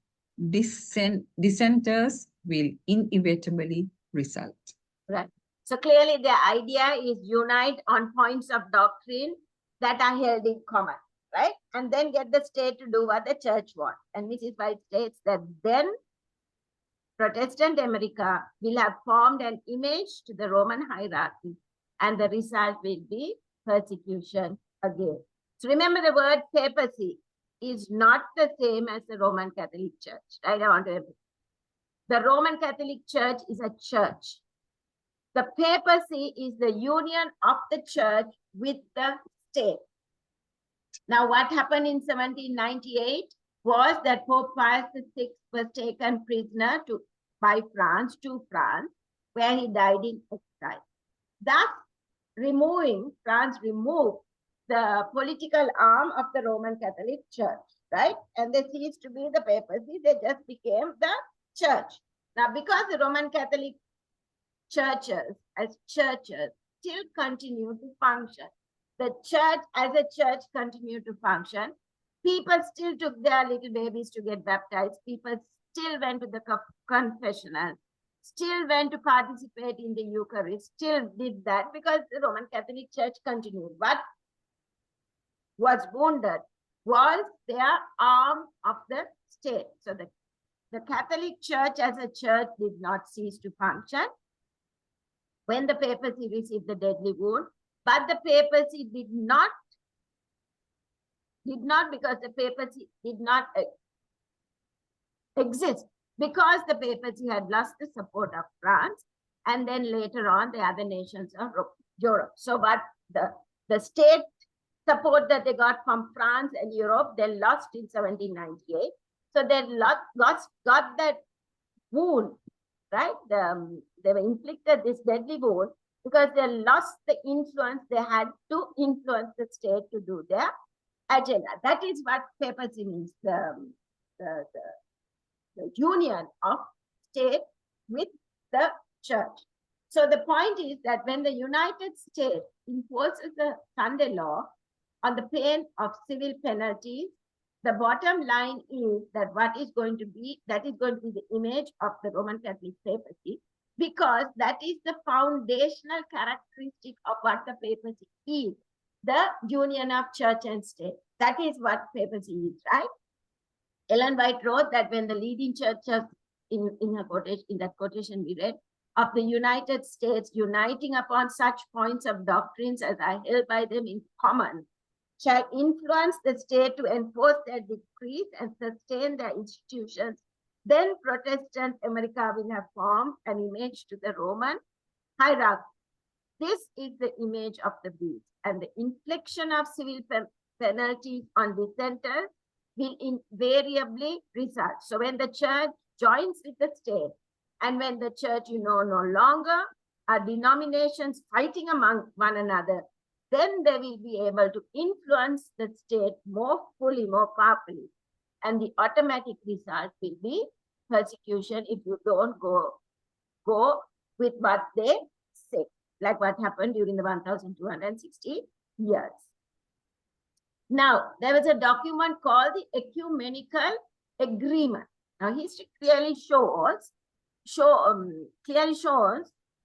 dissenters will inevitably result. Right. So clearly the idea is unite on points of doctrine that are held in common, right? And then get the state to do what the church wants. And Mrs. White states that then Protestant America will have formed an image to the Roman hierarchy, and the result will be persecution again. So remember, the word papacy is not the same as the Roman Catholic Church, right? I want to emphasize. The Roman Catholic Church is a church. The papacy is the union of the church with the state. Now, what happened in 1798 was that Pope Pius VI was taken prisoner by France to France, where he died in exile. Thus, France removed the political arm of the Roman Catholic Church, right? And they ceased to be the papacy, they just became the church. Now, because the Roman Catholic churches as churches still continue to function, the church as a church continued to function, people still took their little babies to get baptized, people still went to the confessional, still went to participate in the Eucharist, still did that because the Roman Catholic Church continued. What was wounded was their arm of the state. So the Catholic Church as a church did not cease to function when the papacy received the deadly wound, but the papacy did not because the papacy did not exist, because the papacy had lost the support of France and then later on the other nations of Europe. So what the state support that they got from France and Europe, they lost in 1798. So they got that wound, right? They were inflicted this deadly wound because they lost the influence. They had to influence the state to do their agenda. That is what papacy means, the, the union of state with the church. So the point is that when the United States imposes the Sunday law on the pain of civil penalties, the bottom line is that what is going to be, that is going to be the image of the Roman Catholic papacy, because that is the foundational characteristic of what the papacy is, the union of church and state. That is what papacy is, right? Ellen White wrote that when the leading churches in her quotation, in that quotation we read, of the United States uniting upon such points of doctrines as are held by them in common, shall influence the state to enforce their decrees and sustain their institutions, then Protestant America will have formed an image to the Roman hierarchy. This is the image of the beast, and the infliction of civil penalties on dissenters will invariably result. So when the church joins with the state, and when the church, no longer are denominations fighting among one another, then they will be able to influence the state more fully, more powerfully. And the automatic result will be persecution if you don't go with what they say, like what happened during the 1260 years. Now, there was a document called the Ecumenical Agreement. Now, history clearly shows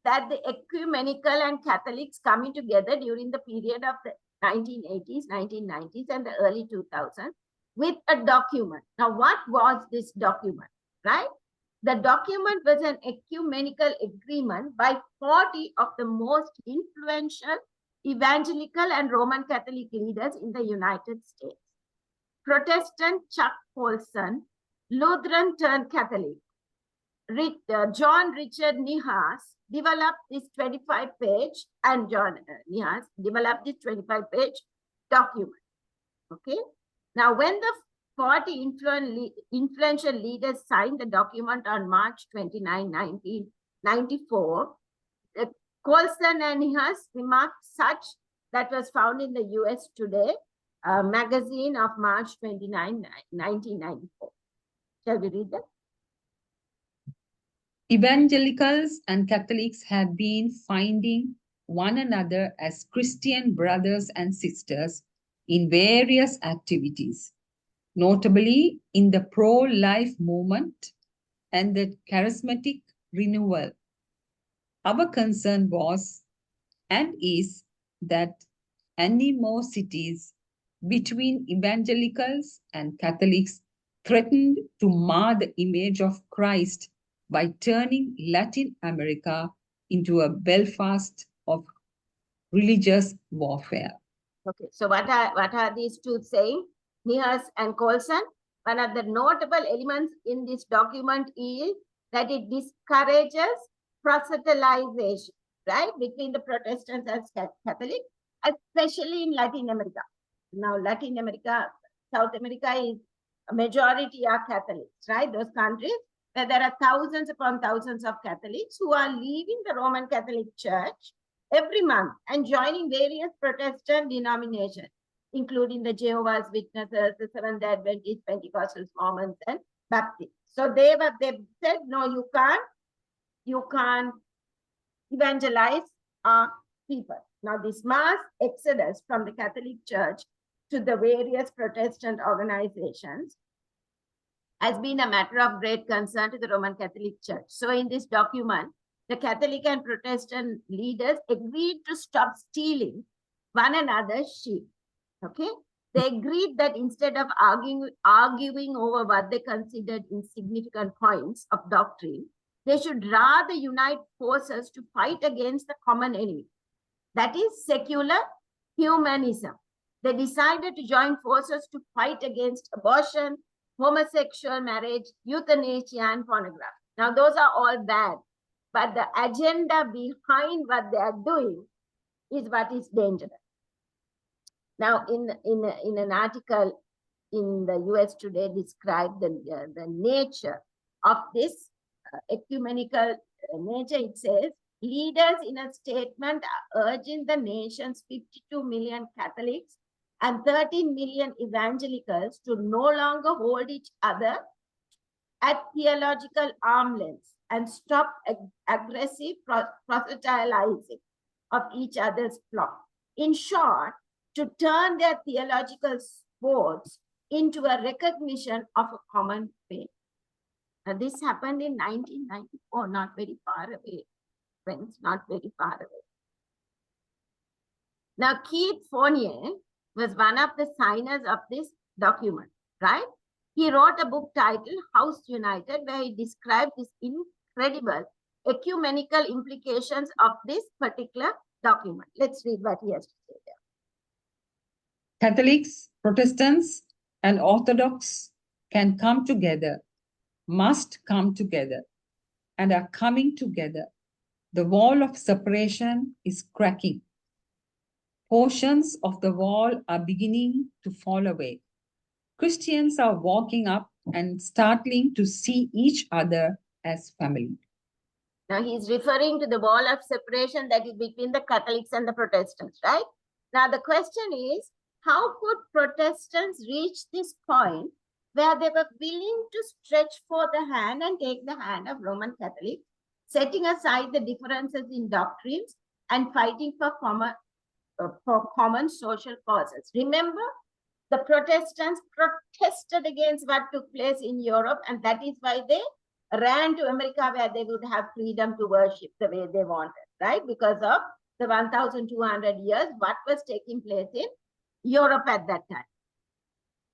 that the ecumenical and Catholics coming together during the period of the 1980s, 1990s, and the early 2000s with a document. Now, what was this document, right? The document was an ecumenical agreement by 40 of the most influential evangelical and Roman Catholic leaders in the United States. Protestant Chuck Colson, Lutheran turned Catholic, John Richard Nihas developed this 25-page, and John Nihas developed this 25-page document. Okay. Now, when the 40 influential leaders signed the document on March 29, 1994, Colson and Nihas remarked such that was found in the US Today magazine of March 29, 1994. Shall we read that? Evangelicals and Catholics have been finding one another as Christian brothers and sisters in various activities, notably in the pro-life movement and the charismatic renewal. Our concern was and is that animosities between evangelicals and Catholics threatened to mar the image of Christ by turning Latin America into a Belfast of religious warfare. Okay, so what are these two saying? Nihas and Colson. One of the notable elements in this document is that it discourages proselytization, right, between the Protestants and Catholics, especially in Latin America. Now, Latin America, South America is a majority are Catholics, right? Those countries where there are thousands upon thousands of Catholics who are leaving the Roman Catholic Church every month and joining various Protestant denominations, including the Jehovah's Witnesses, the Seventh-day Adventists, Pentecostals, Mormons, and Baptists. So they said, no, you can't evangelize our people. Now, this mass exodus from the Catholic Church to the various Protestant organizations has been a matter of great concern to the Roman Catholic Church. So in this document, the Catholic and Protestant leaders agreed to stop stealing one another's sheep. Okay? They agreed that instead of arguing over what they considered insignificant points of doctrine, they should rather unite forces to fight against the common enemy. That is secular humanism. They decided to join forces to fight against abortion, homosexual marriage, euthanasia, and pornography. Now, those are all bad, but the agenda behind what they are doing is what is dangerous. Now, in an article in the US Today described the nature of this ecumenical nature, it says, leaders in a statement are urging the nation's 52 million Catholics and 13 million evangelicals to no longer hold each other at theological arm length and stop aggressive proselytizing of each other's plot. In short, to turn their theological sports into a recognition of a common faith. Now, this happened in 1994, not very far away, friends, not very far away. Now, Keith Fournier was one of the signers of this document, right? He wrote a book titled House United, where he described these incredible ecumenical implications of this particular document. Let's read what he has to say there. Catholics, Protestants, and Orthodox can come together, must come together, and are coming together. The wall of separation is cracking. Portions of the wall are beginning to fall away. Christians are walking up and starting to see each other as family. Now he's referring to the wall of separation that is between the Catholics and the Protestants, right? Now the question is, how could Protestants reach this point where they were willing to stretch forth the hand and take the hand of Roman Catholics, setting aside the differences in doctrines and fighting for common social causes? Remember, the Protestants protested against what took place in Europe, and that is why they ran to America, where they would have freedom to worship the way they wanted, right? Because of the 1,200 years, what was taking place in Europe at that time,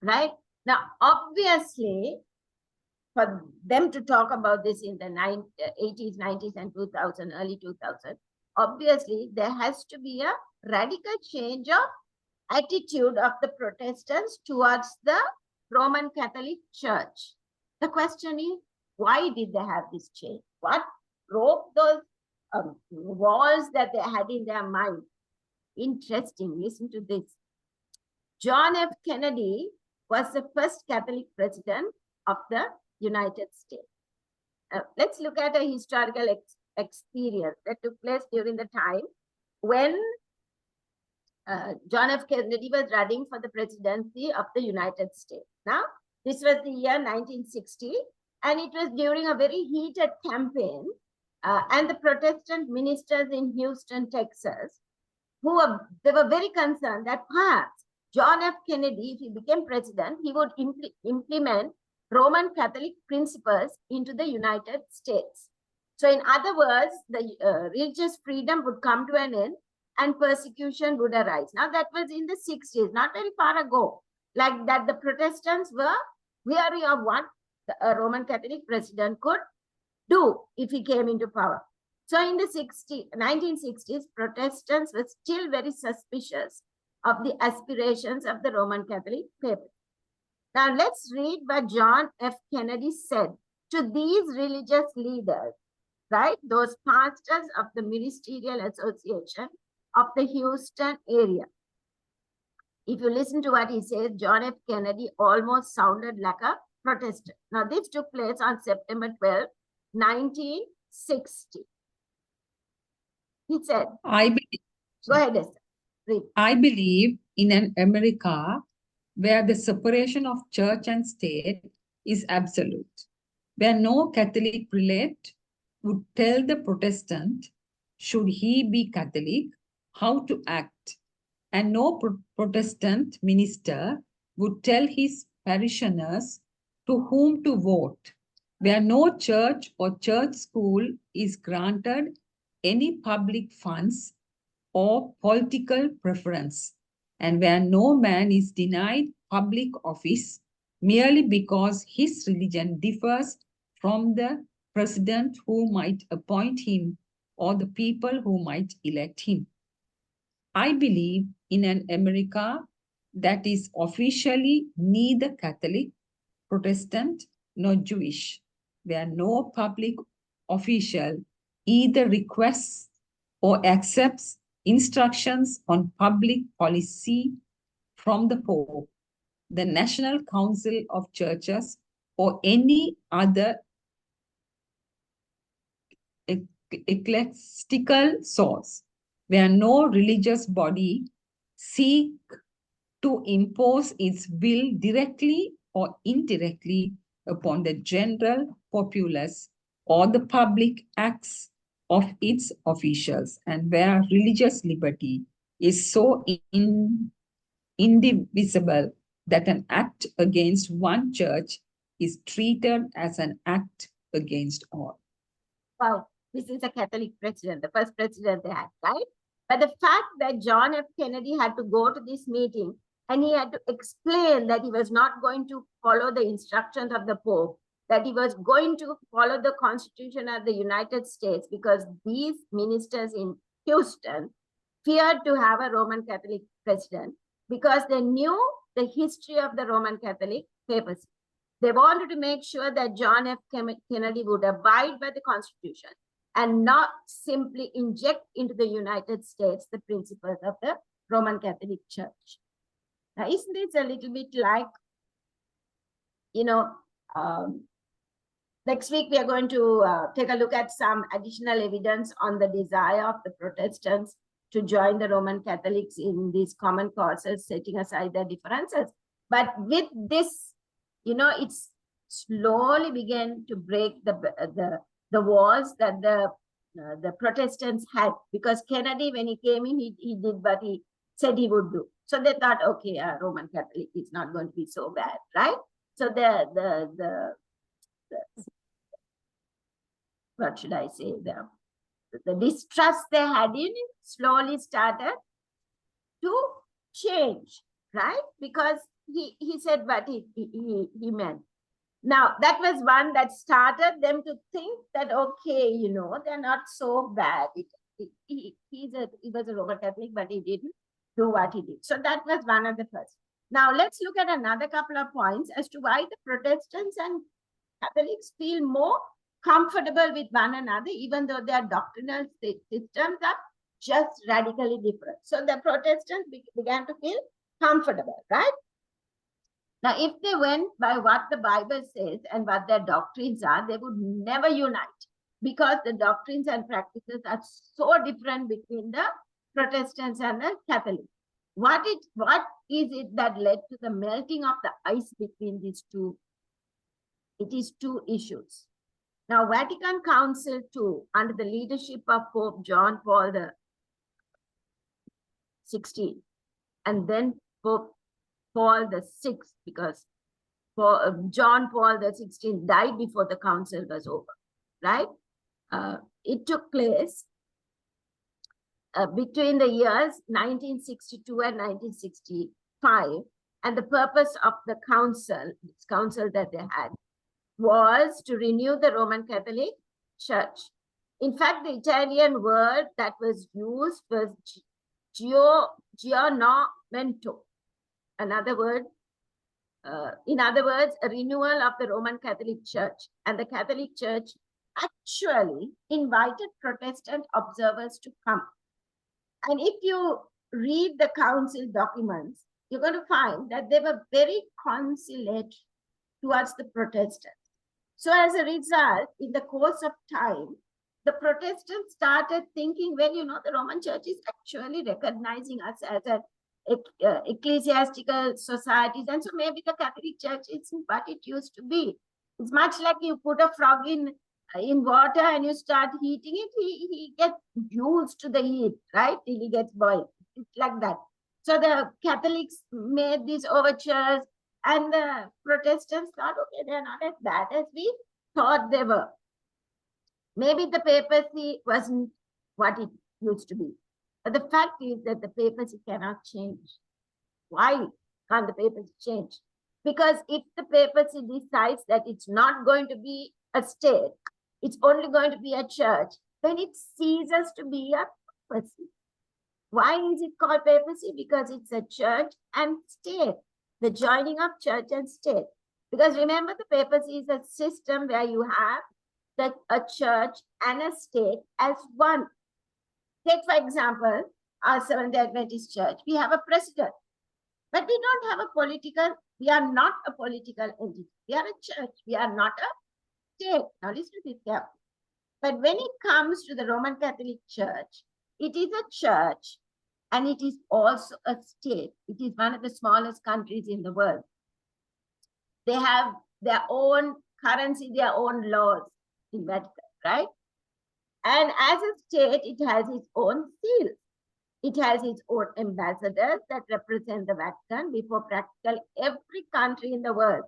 right? Now, obviously, for them to talk about this in the 80s, 90s, and 2000, early 2000, obviously, there has to be a radical change of attitude of the Protestants towards the Roman Catholic Church. The question is, why did they have this change? What broke those walls that they had in their mind? Interesting. Listen to this. John F. Kennedy was the first Catholic president of the United States. Let's look at a historical experience that took place during the time when John F. Kennedy was running for the presidency of the United States. Now, this was the year 1960, and it was during a very heated campaign, and the Protestant ministers in Houston, Texas, they were very concerned that perhaps John F. Kennedy, if he became president, he would implement Roman Catholic principles into the United States. So in other words, the religious freedom would come to an end and persecution would arise. Now that was in the 60s, not very far ago. Like that, the Protestants were weary of what a Roman Catholic president could do if he came into power. So in the 1960s, Protestants were still very suspicious of the aspirations of the Roman Catholic papacy. Now let's read what John F. Kennedy said to these religious leaders, right? Those pastors of the Ministerial Association of the Houston area. If you listen to what he says, John F. Kennedy almost sounded like a Protestant. Now this took place on September 12, 1960. He said, go ahead, Esther. Read. I believe in an America where the separation of church and state is absolute, where no Catholic prelate would tell the Protestant, should he be Catholic, how to act, and no Protestant minister would tell his parishioners to whom to vote, where no church or church school is granted any public funds or political preference, and where no man is denied public office merely because his religion differs from the president who might appoint him or the people who might elect him. I believe in an America that is officially neither Catholic, Protestant, nor Jewish, where no public official either requests or accepts instructions on public policy from the Pope, the National Council of Churches, or any other ecclesiastical source, where no religious body seek to impose its will directly or indirectly upon the general populace or the public acts of its officials, and where religious liberty is so indivisible that an act against one church is treated as an act against all. Wow, this is a Catholic president, the first president they had, right? But the fact that John F. Kennedy had to go to this meeting and he had to explain that he was not going to follow the instructions of the Pope, that he was going to follow the Constitution of the United States, because these ministers in Houston feared to have a Roman Catholic president because they knew the history of the Roman Catholic papacy. They wanted to make sure that John F. Kennedy would abide by the Constitution and not simply inject into the United States the principles of the Roman Catholic Church. Now, isn't this a little bit like, next week we are going to take a look at some additional evidence on the desire of the Protestants to join the Roman Catholics in these common causes, setting aside their differences. But with this, it's slowly began to break the walls that the Protestants had, because Kennedy, when he came in, he did what he said he would do. So they thought, okay, Roman Catholic is not going to be so bad, right? So the what should I say, the distrust they had in it slowly started to change, right? Because he said what he meant. Now, that was one that started them to think that, okay, they're not so bad. He was a Roman Catholic, but he didn't do what he did. So that was one of the first. Now, let's look at another couple of points as to why the Protestants and Catholics feel more comfortable with one another, even though their doctrinal systems are just radically different. So the Protestants began to feel comfortable, right? Now, if they went by what the Bible says and what their doctrines are, they would never unite, because the doctrines and practices are so different between the Protestants and the Catholics. What is it that led to the melting of the ice between these two? It is two issues. Now, Vatican Council II, under the leadership of Pope John Paul XVI, and then Pope Paul VI, because John Paul XVI died before the council was over, right? It took place between the years 1962 and 1965, and the purpose of the council that they had, was to renew the Roman Catholic Church. In fact, the Italian word that was used was Gionamento. In other words, a renewal of the Roman Catholic Church. And the Catholic Church actually invited Protestant observers to come. And if you read the council documents, you're going to find that they were very conciliatory towards the Protestants. So as a result, in the course of time, the Protestants started thinking, well, the Roman Church is actually recognizing us as an ecclesiastical societies, and so maybe the Catholic Church isn't what it used to be. It's much like you put a frog in water and you start heating it, he gets used to the heat, right? Till he gets boiled. It's like that. So the Catholics made these overtures, and the Protestants thought, okay, they're not as bad as we thought they were. Maybe the papacy wasn't what it used to be. But the fact is that the papacy cannot change. Why can't the papacy change? Because if the papacy decides that it's not going to be a state, it's only going to be a church, then it ceases to be a papacy. Why is it called papacy? Because it's a church and state, the joining of church and state. Because remember, the papacy is a system where you have a church and a state as one. Take, for example, our Seventh-day Adventist Church. We have a president, but we don't have we are not a political entity. We are a church. We are not a state. Now listen to this carefully. But when it comes to the Roman Catholic Church, it is a church and it is also a state. It is one of the smallest countries in the world. They have their own currency, their own laws in Vatican, right? And as a state, it has its own seals. It has its own ambassadors that represent the Vatican before practically every country in the world.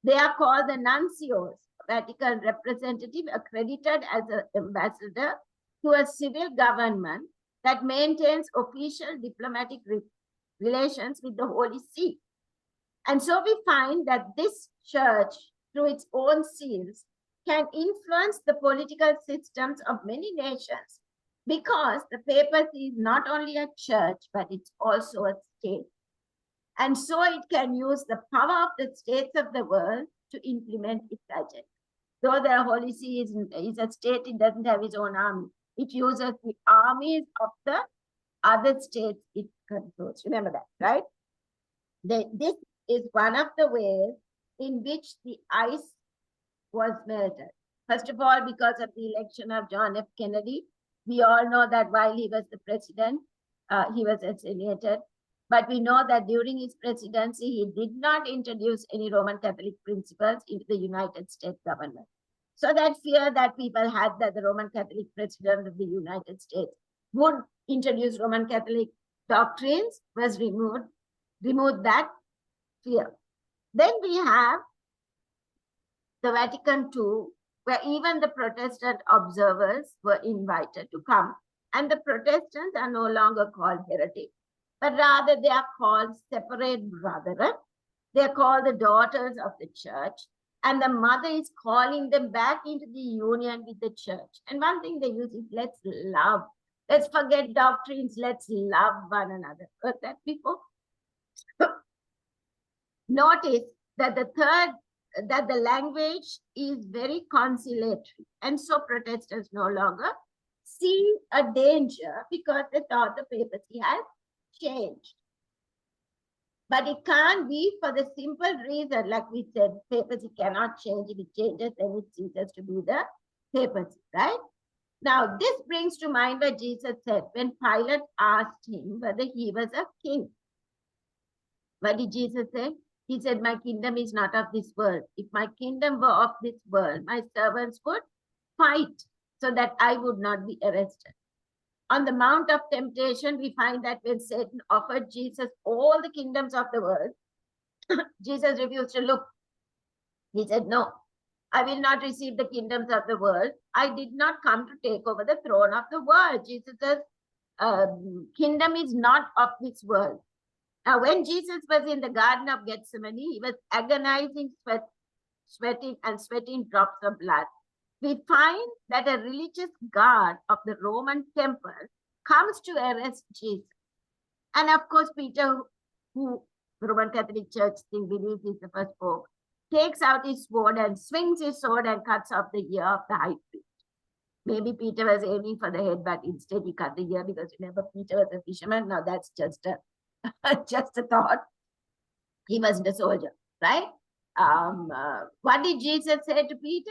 They are called the nuncios, Vatican representative accredited as an ambassador to a civil government that maintains official diplomatic relations with the Holy See. And so we find that this church, through its own seals, can influence the political systems of many nations because the papacy is not only a church, but it's also a state. And so it can use the power of the states of the world to implement its agenda. Though the Holy See is a state, it doesn't have its own army. It uses the armies of the other states it controls. Remember that, right? This is one of the ways in which the ice was melted. First of all, because of the election of John F. Kennedy, we all know that while he was the president, he was assassinated. But we know that during his presidency, he did not introduce any Roman Catholic principles into the United States government. So that fear that people had that the Roman Catholic president of the United States would introduce Roman Catholic doctrines was removed that fear. Then we have the Vatican II, where even the Protestant observers were invited to come. And the Protestants are no longer called heretics, but rather they are called separate brethren. They are called the daughters of the church. And the mother is calling them back into the union with the church. And one thing they use is let's love. Let's forget doctrines. Let's love one another. Heard that before? Notice that the language is very conciliatory. And so Protestants no longer see a danger because they thought the papacy has changed. But it can't be for the simple reason, like we said, papacy cannot change. If it changes, then it ceases to be the papacy, right? Now, this brings to mind what Jesus said when Pilate asked him whether he was a king. What did Jesus say? He said, my kingdom is not of this world. If my kingdom were of this world, my servants would fight so that I would not be arrested. On the Mount of Temptation, we find that when Satan offered Jesus all the kingdoms of the world, Jesus refused to look. He said, no, I will not receive the kingdoms of the world. I did not come to take over the throne of the world. Jesus' kingdom is not of this world. Now, when Jesus was in the Garden of Gethsemane, he was agonizing, sweating drops of blood. We find that a religious guard of the Roman temple comes to arrest Jesus. And of course, Peter, who the Roman Catholic Church believes is the first pope, takes out his sword and swings his sword and cuts off the ear of the high priest. Maybe Peter was aiming for the head, but instead he cut the ear because remember, Peter was a fisherman. Now that's just a thought. He wasn't a soldier, right? What did Jesus say to Peter?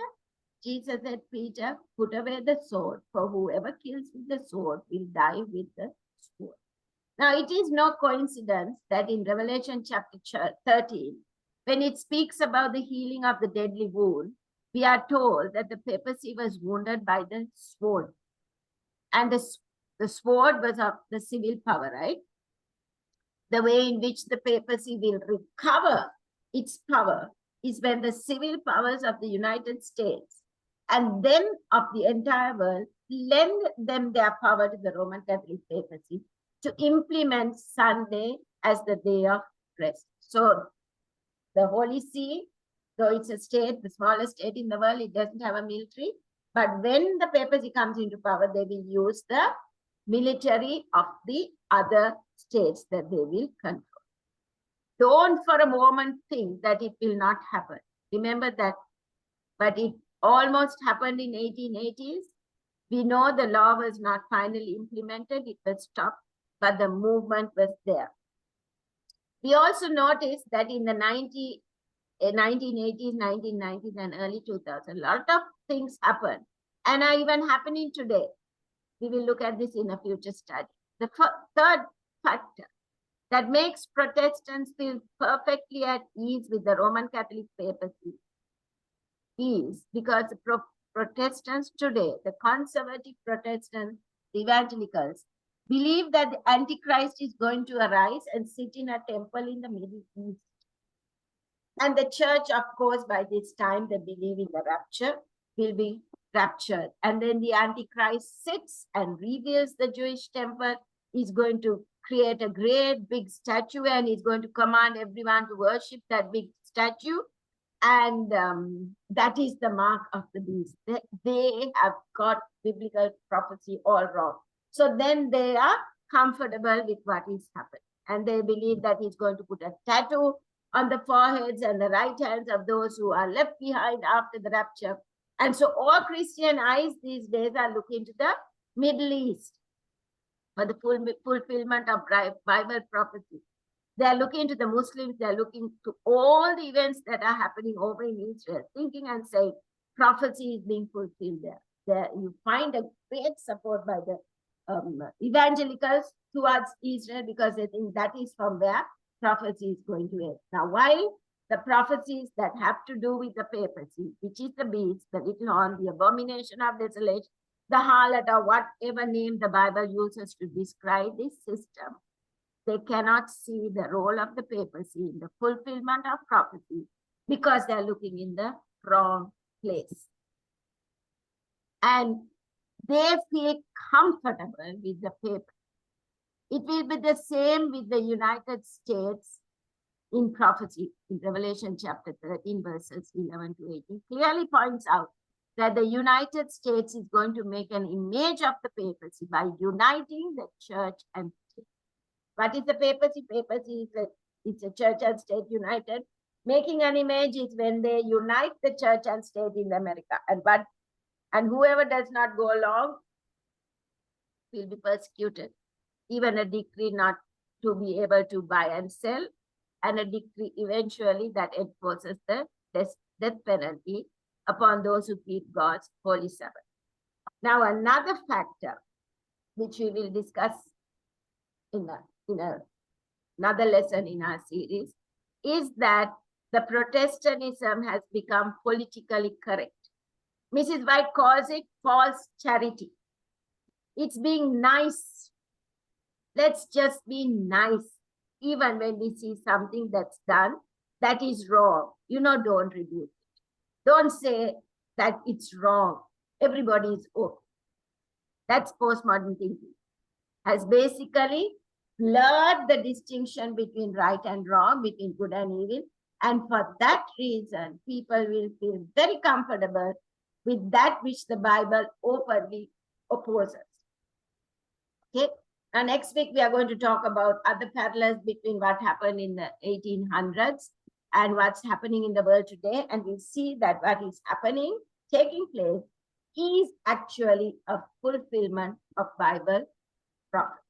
Jesus said, Peter, put away the sword, for whoever kills with the sword will die with the sword. Now, it is no coincidence that in Revelation chapter 13, when it speaks about the healing of the deadly wound, we are told that the papacy was wounded by the sword. And the sword was of the civil power, right? The way in which the papacy will recover its power is when the civil powers of the United States and then of the entire world lend them their power to the Roman Catholic papacy to implement Sunday as the day of rest. So the Holy See, though it's a state, the smallest state in the world, it doesn't have a military. But when the papacy comes into power, they will use the military of the other states that they will control. Don't for a moment think that it will not happen. Remember that. But it almost happened in 1880s. We know the law was not finally implemented. It was stopped, but the movement was there. We also noticed that in the 1980s, 1990s, and early 2000s, a lot of things happened and are even happening today. We will look at this in a future study. The third factor that makes Protestants feel perfectly at ease with the Roman Catholic papacy is because the Protestants today, the conservative Protestants, the evangelicals, believe that the Antichrist is going to arise and sit in a temple in the Middle East. And the church, of course, by this time, they believe in the rapture, will be raptured. And then the Antichrist sits and reveals the Jewish temple. He's going to create a great big statue, and he's going to command everyone to worship that big statue. And that is the mark of the beast. They have got biblical prophecy all wrong. So then they are comfortable with what is happening. And they believe that he's going to put a tattoo on the foreheads and the right hands of those who are left behind after the rapture. And so all Christian eyes these days are looking to the Middle East for the fulfillment of Bible prophecy. They are looking to the Muslims, they are looking to all the events that are happening over in Israel, thinking and saying prophecy is being fulfilled there. There you find a great support by the evangelicals towards Israel, because they think that is from where prophecy is going to end. Now, while the prophecies that have to do with the papacy, which is the beast, the little horn, the abomination of desolation, the harlot, or whatever name the Bible uses to describe this system, they cannot see the role of the papacy in the fulfillment of prophecy because they're looking in the wrong place. And they feel comfortable with the papacy. It will be the same with the United States in prophecy. In Revelation chapter 13, verses 11 to 18, clearly points out that the United States is going to make an image of the papacy by uniting the church and state. What is the papacy? Papacy is it's a church and state united. Making an image is when they unite the church and state in America. And whoever does not go along will be persecuted. Even a decree not to be able to buy and sell, and a decree eventually that enforces the death penalty upon those who keep God's holy Sabbath. Now, another factor which we will discuss in another lesson in our series is that the Protestantism has become politically correct. Mrs. White calls it false charity. It's being nice. Let's just be nice. Even when we see something that's done that is wrong, don't rebuke it. Don't say that it's wrong. Everybody is okay. That's postmodern thinking. Has basically blurred the distinction between right and wrong, between good and evil. And for that reason, people will feel very comfortable with that which the Bible openly opposes. Okay. Now, next week, we are going to talk about other parallels between what happened in the 1800s and what's happening in the world today. And we'll see that what is happening, taking place, is actually a fulfillment of Bible prophecy.